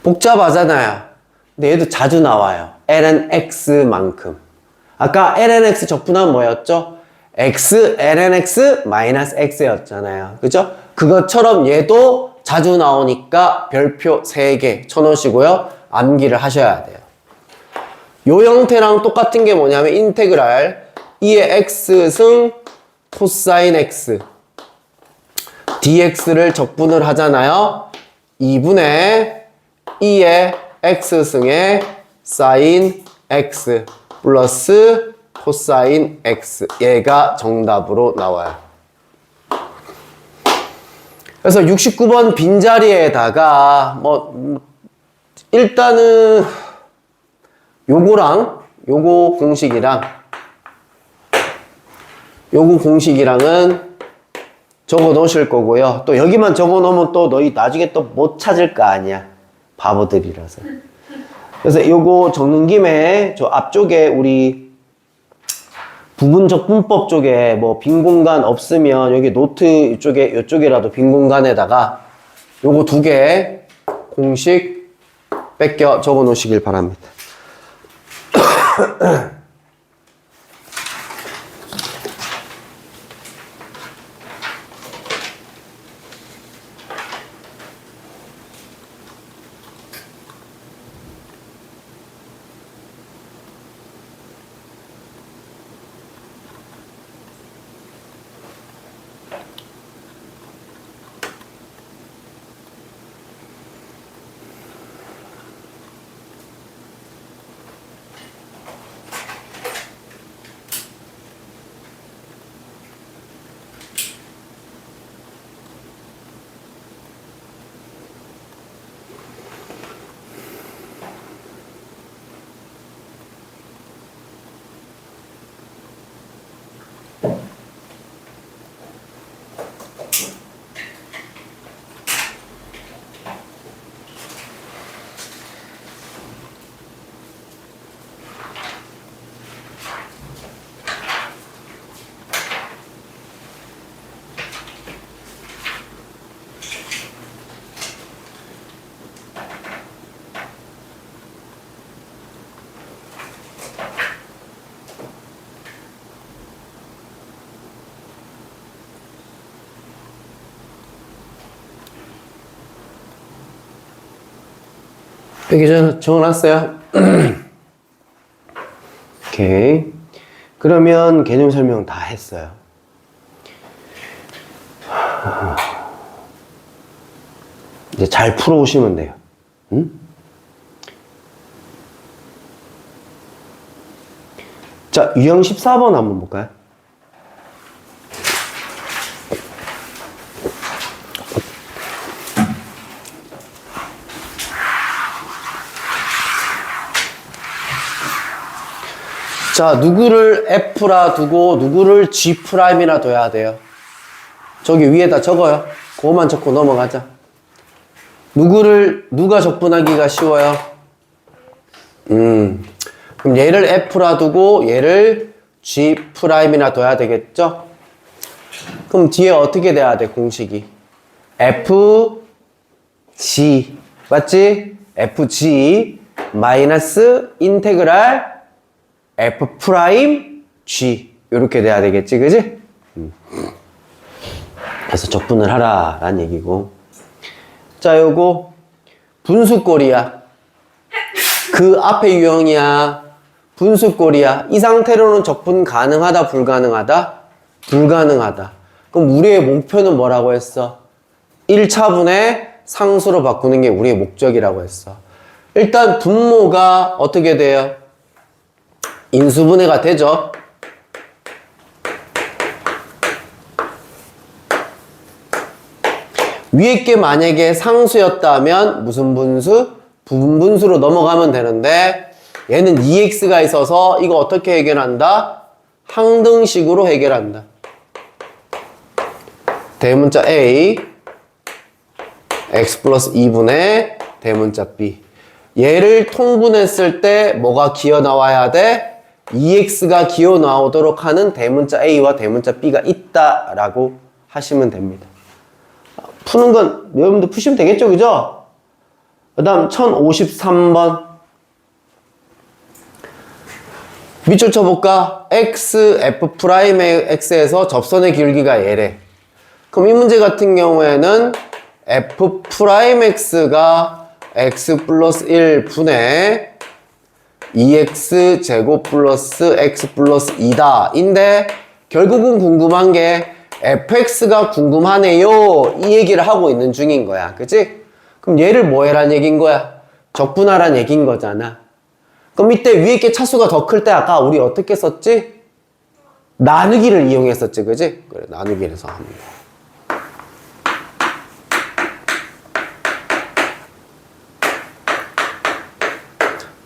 복잡하잖아요. 근데 얘도 자주 나와요. ln x만큼. 아까 ln x 적분하면 뭐였죠? x ln x 마이너스 x였잖아요. 그죠? 그것처럼 얘도 자주 나오니까 별표 3개 쳐놓으시고요. 암기를 하셔야 돼요. 요 형태랑 똑같은 게 뭐냐면 인테그랄 2의 x승 코사인 x dx를 적분을 하잖아요. 2분의 2의 x승의 사인 x 플러스 코사인 x, 얘가 정답으로 나와요. 그래서 69번 빈자리에다가 일단은 요거 공식이랑은 적어 놓으실 거고요. 또 여기만 적어 놓으면 또 너희 나중에 또 못 찾을 거 아니야. 바보들이라서. 그래서 요거 적는 김에 저 앞쪽에 우리 부분적 분법 쪽에 뭐 빈 공간 없으면 여기 노트 이쪽에라도 빈 공간에다가 요거 2개 공식 뺏겨 적어 놓으시길 바랍니다. 여기 적어놨어요. 오케이. 그러면 개념 설명 다 했어요. 이제 잘 풀어오시면 돼요. 응? 자, 유형 14번 한번 볼까요? 자, 누구를 F라 두고 누구를 G'이라 둬야 돼요. 저기 위에다 적어요. 그거만 적고 넘어가자. 누가 적분하기가 쉬워요? 그럼 얘를 F라 두고 얘를 G'이라 둬야 되겠죠? 그럼 뒤에 어떻게 돼야 돼, 공식이? F, G. 맞지? FG 마이너스 인테그랄 F 프라임 G 이렇게 돼야 되겠지, 그지? 그래서 적분을 하라 라는 얘기고. 자, 요거 분수꼴이야. 그 앞에 유형이야. 분수꼴이야. 이 상태로는 적분 가능하다, 불가능하다? 불가능하다. 그럼 우리의 목표는 뭐라고 했어? 1차분의 상수로 바꾸는 게 우리의 목적이라고 했어. 일단 분모가 어떻게 돼요? 인수분해가 되죠. 위에 게 만약에 상수였다면 무슨 분수? 부분분수로 넘어가면 되는데 얘는 2x가 있어서 이거 어떻게 해결한다? 항등식으로 해결한다. 대문자 a x 플러스 2분의 대문자 b. 얘를 통분했을 때 뭐가 기어 나와야 돼? 2x가 기어 나오도록 하는 대문자 a와 대문자 b가 있다라고 하시면 됩니다. 푸는 건 여러분들 푸시면 되겠죠, 그죠? 그 다음 1053번 밑줄 쳐볼까? x, f'의 x에서 접선의 기울기가 얘래. 그럼 이 문제 같은 경우에는 f'x가 x 플러스 1분의 2x 제곱 플러스 x 플러스 2다 인데 결국은 궁금한 게 fx가 궁금하네요 이 얘기를 하고 있는 중인 거야. 그치? 그럼 얘를 뭐 해란 얘기인 거야? 적분하란 얘기인 거잖아. 그럼 이때 위에 게 차수가 더 클 때 아까 우리 어떻게 썼지? 나누기를 이용했었지, 그지? 그래, 나누기를 해서 합니다.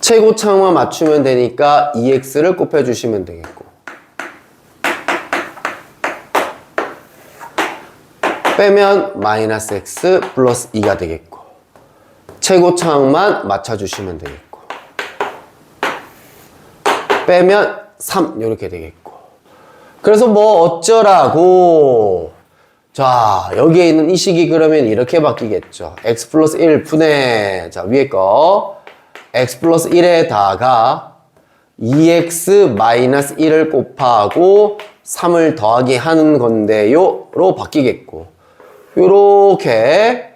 최고차만 맞추면 되니까 2x를 곱해주시면 되겠고 빼면 마이너스 x 플러스 2가 되겠고 최고차항만 맞춰주시면 되겠고 빼면 3 이렇게 되겠고 그래서 뭐 어쩌라고 자 여기에 있는 이 식이 그러면 이렇게 바뀌겠죠. x 플러스 1 분의 자 위에 거 x 플러스 1에다가 2x 마이너스 1을 곱하고 3을 더하기 하는 건데요 로 바뀌겠고 요렇게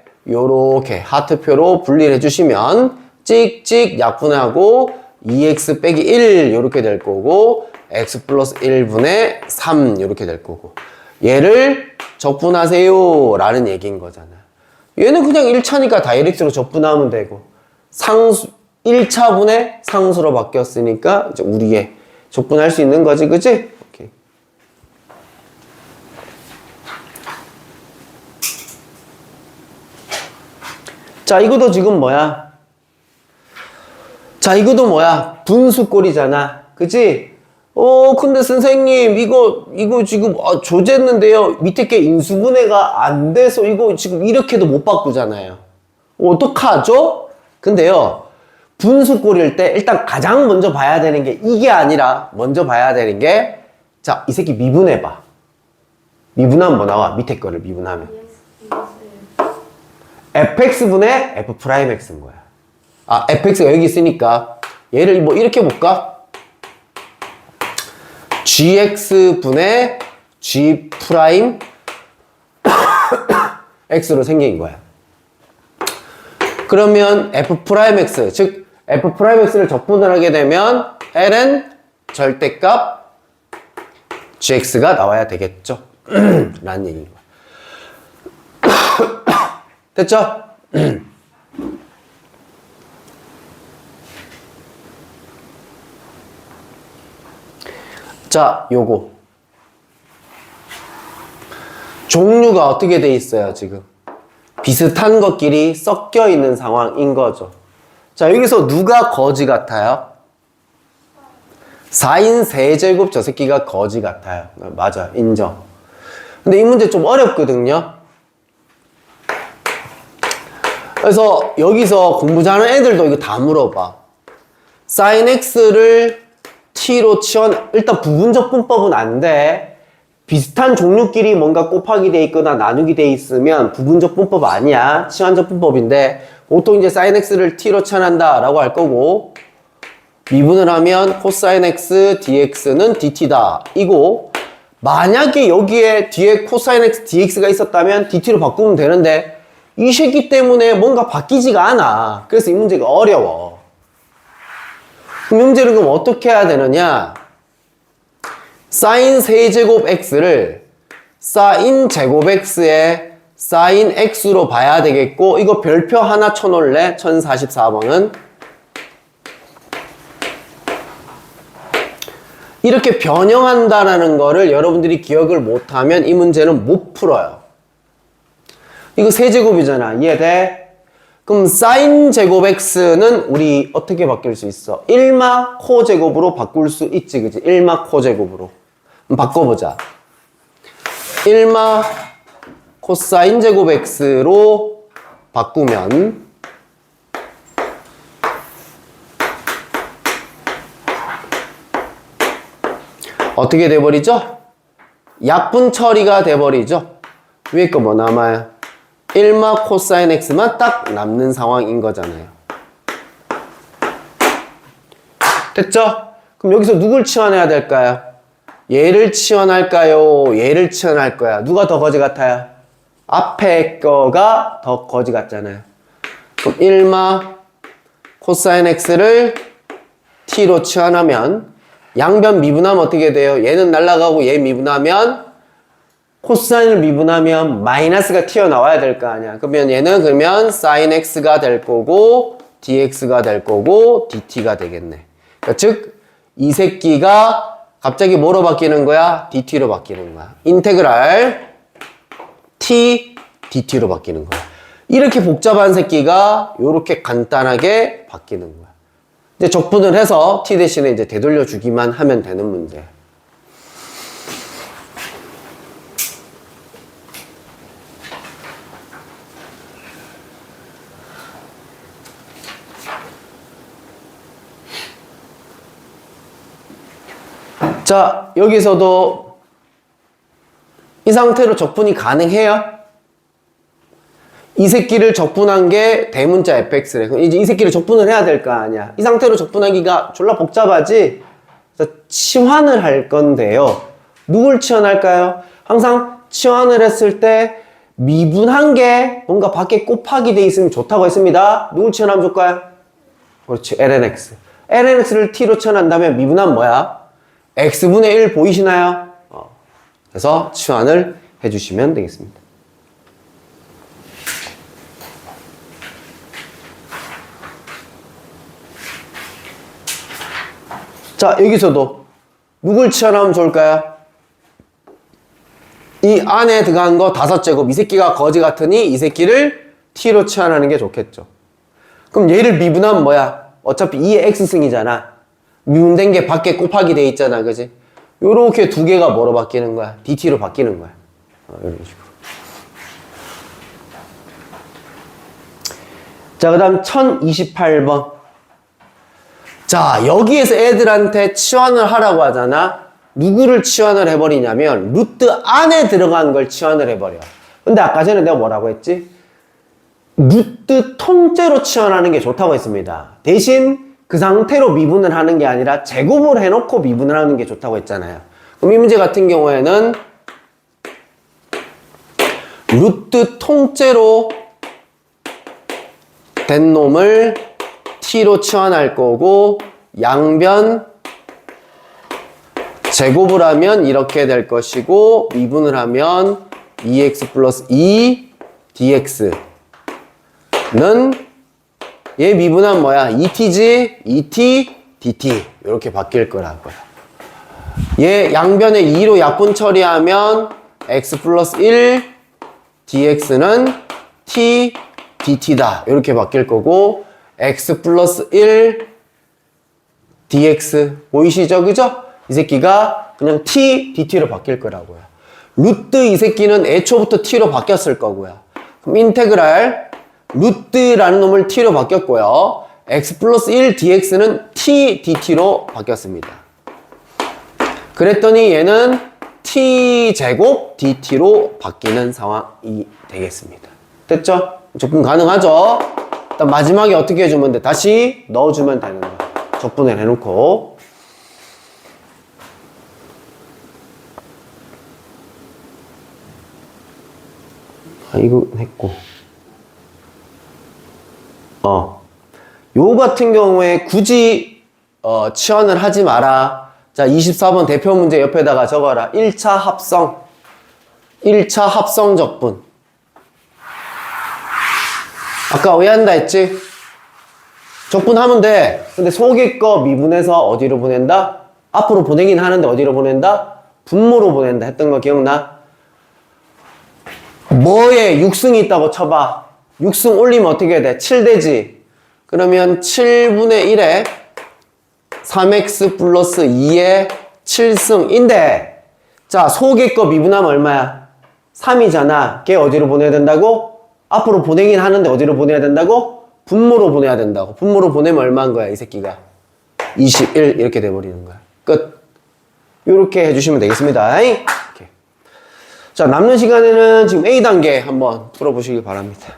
하트표로 분리를 해주시면 찍찍 약분하고 2x 빼기 1 요렇게 될 거고 x 플러스 1분의 3 요렇게 될 거고 얘를 적분하세요 라는 얘기인 거잖아. 얘는 그냥 1차니까 다이렉트로 적분하면 되고 상수 1차분의 상수로 바뀌었으니까 이제 우리의 적분할 수 있는 거지, 그치? 오케이. 자, 이것도 지금 뭐야? 자, 이것도 뭐야? 분수꼴이잖아. 그치? 근데 선생님, 이거 지금, 조제했는데요. 밑에 게 인수분해가 안 돼서 이거 지금 이렇게도 못 바꾸잖아요. 어떡하죠? 근데요, 분수꼴일 때 일단 가장 먼저 봐야 되는 게 이게 아니라 먼저 봐야 되는 게 자, 이 새끼 미분해봐. 미분하면 뭐 나와? 밑에 거를 미분하면. fx분의 f'x인 거야. fx가 여기 있으니까 얘를 뭐 이렇게 볼까? gx분의 g' x로 생긴 거야. 그러면 f'x, 즉 f'x를 적분을 하게 되면 ln 절대값 gx가 나와야 되겠죠. 라는 얘기인 거야. 됐죠? 자, 요거 종류가 어떻게 돼 있어요, 지금? 비슷한 것끼리 섞여 있는 상황인 거죠. 자, 여기서 누가 거지 같아요? 4인 세제곱 저 새끼가 거지 같아요. 맞아, 인정. 근데 이 문제 좀 어렵거든요. 그래서 여기서 공부 잘하는 애들도 이거 다 물어봐. sin x를 t로 일단 부분적 분법은 안 돼. 비슷한 종류끼리 뭔가 곱하기 돼 있거나 나누기 돼 있으면 부분적 분법 아니야. 치환적 분법인데 보통 이제 sin x를 t로 치환한다 라고 할 거고 미분을 하면 cosine x dx는 dt다 이고 만약에 여기에 뒤에 cosine x dx가 있었다면 dt로 바꾸면 되는데 이 새끼 때문에 뭔가 바뀌지가 않아. 그래서 이 문제가 어려워. 그럼 문제는 그럼 어떻게 해야 되느냐? 사인 세제곱 x를 사인 제곱 x에 사인 x로 봐야 되겠고, 이거 별표 하나 쳐놓을래? 1044번은 이렇게 변형한다라는 거를 여러분들이 기억을 못하면 이 문제는 못 풀어요. 이거 세제곱이잖아. 이해돼? 그럼 사인 제곱 x는 우리 어떻게 바뀔 수 있어? 1마 코제곱으로 바꿀 수 있지, 그치? 1마 코제곱으로. 바꿔보자. 1마 코사인 제곱 x로 바꾸면 어떻게 돼버리죠? 약분 처리가 돼버리죠. 위에 거 뭐 남아요? 1마 코사인 x만 딱 남는 상황인 거잖아요. 됐죠? 그럼 여기서 누굴 치환해야 될까요? 얘를 치환할까요? 얘를 치환할 거야. 누가 더 거지 같아요? 앞에 거가 더 거지 같잖아요. 그럼 1마 코사인 x를 t로 치환하면 양변 미분하면 어떻게 돼요? 얘는 날아가고 얘 미분하면 코사인을 미분하면 마이너스가 튀어나와야 될 거 아니야. 그러면 얘는 그러면 sin x가 될 거고 dx가 될 거고 dt가 되겠네. 그러니까 즉 이 새끼가 갑자기 뭐로 바뀌는 거야? dt로 바뀌는 거야. 인테그랄 t dt로 바뀌는 거야. 이렇게 복잡한 새끼가 이렇게 간단하게 바뀌는 거야. 이제 적분을 해서 t 대신에 이제 되돌려 주기만 하면 되는 문제. 자, 여기서도 이 상태로 적분이 가능해요? 이 새끼를 적분한 게 대문자 fx래. 그럼 이제 이 새끼를 적분을 해야 될 거 아니야. 이 상태로 적분하기가 졸라 복잡하지? 그래서 치환을 할 건데요. 누굴 치환할까요? 항상 치환을 했을 때 미분한 게 뭔가 밖에 곱하기 돼 있으면 좋다고 했습니다. 누굴 치환하면 좋을까요? 그렇지, lnx. lnx를 t로 치환한다면 미분하면 뭐야? x분의 1 보이시나요? 그래서 치환을 해주시면 되겠습니다. 자, 여기서도 누굴 치환하면 좋을까요? 이 안에 들어간 거 5제곱, 이 새끼가 거지 같으니 이 새끼를 t로 치환하는 게 좋겠죠. 그럼 얘를 미분하면 뭐야? 어차피 2의 x승이잖아. 미분된 게 밖에 곱하기 돼 있잖아, 그지? 요렇게 두 개가 뭐로 바뀌는 거야? dt로 바뀌는 거야. 이런 식으로. 자, 그 다음 1028번. 자, 여기에서 애들한테 치환을 하라고 하잖아. 누구를 치환을 해버리냐면 루트 안에 들어간 걸 치환을 해버려. 근데 아까 전에 내가 뭐라고 했지? 루트 통째로 치환하는 게 좋다고 했습니다. 대신 그 상태로 미분을 하는 게 아니라 제곱을 해놓고 미분을 하는 게 좋다고 했잖아요. 그럼 이 문제 같은 경우에는 루트 통째로 된 놈을 t로 치환할 거고 양변 제곱을 하면 이렇게 될 것이고 미분을 하면 2x 플러스 2 dx는 얘 미분하면 뭐야? 2t지? 2t, dt 이렇게 바뀔 거라고요. 얘 양변에 2로 약분 처리하면 x 플러스 1 dx는 t, dt다 이렇게 바뀔 거고 x 플러스 1 dx 보이시죠? 그죠? 이 새끼가 그냥 t, dt로 바뀔 거라고요. 루트 이 새끼는 애초부터 t로 바뀌었을 거고요. 그럼 인테그랄 루트라는 놈을 t로 바뀌었고요. x 플러스 1 dx는 t dt로 바뀌었습니다. 그랬더니 얘는 t 제곱 dt로 바뀌는 상황이 되겠습니다. 됐죠? 적분 가능하죠? 일단 마지막에 어떻게 해주면 돼? 다시 넣어주면 되는 거야. 적분을 해놓고. 이거 했고. 요 같은 경우에 굳이 치환을 하지 마라. 자, 24번 대표 문제 옆에다가 적어라. 1차 합성. 1차 합성 적분. 아까 왜 한다 했지? 적분하면 돼. 근데 속의 거 미분해서 어디로 보낸다? 앞으로 보내긴 하는데 어디로 보낸다? 분모로 보낸다 했던 거 기억나? 뭐에 6승이 있다고 쳐봐. 6승 올리면 어떻게 해야 돼? 7되지. 그러면 7분의 1에 3x 플러스 2의 7승인데 자, 속의 거 미분하면 얼마야? 3이잖아. 걔 어디로 보내야 된다고? 앞으로 보내긴 하는데 어디로 보내야 된다고? 분모로 보내야 된다고. 분모로 보내면 얼마인 거야, 이 새끼가? 21 이렇게 돼버리는 거야. 끝. 이렇게 해주시면 되겠습니다. 이렇게. 자, 남는 시간에는 지금 A단계 한번 풀어보시기 바랍니다.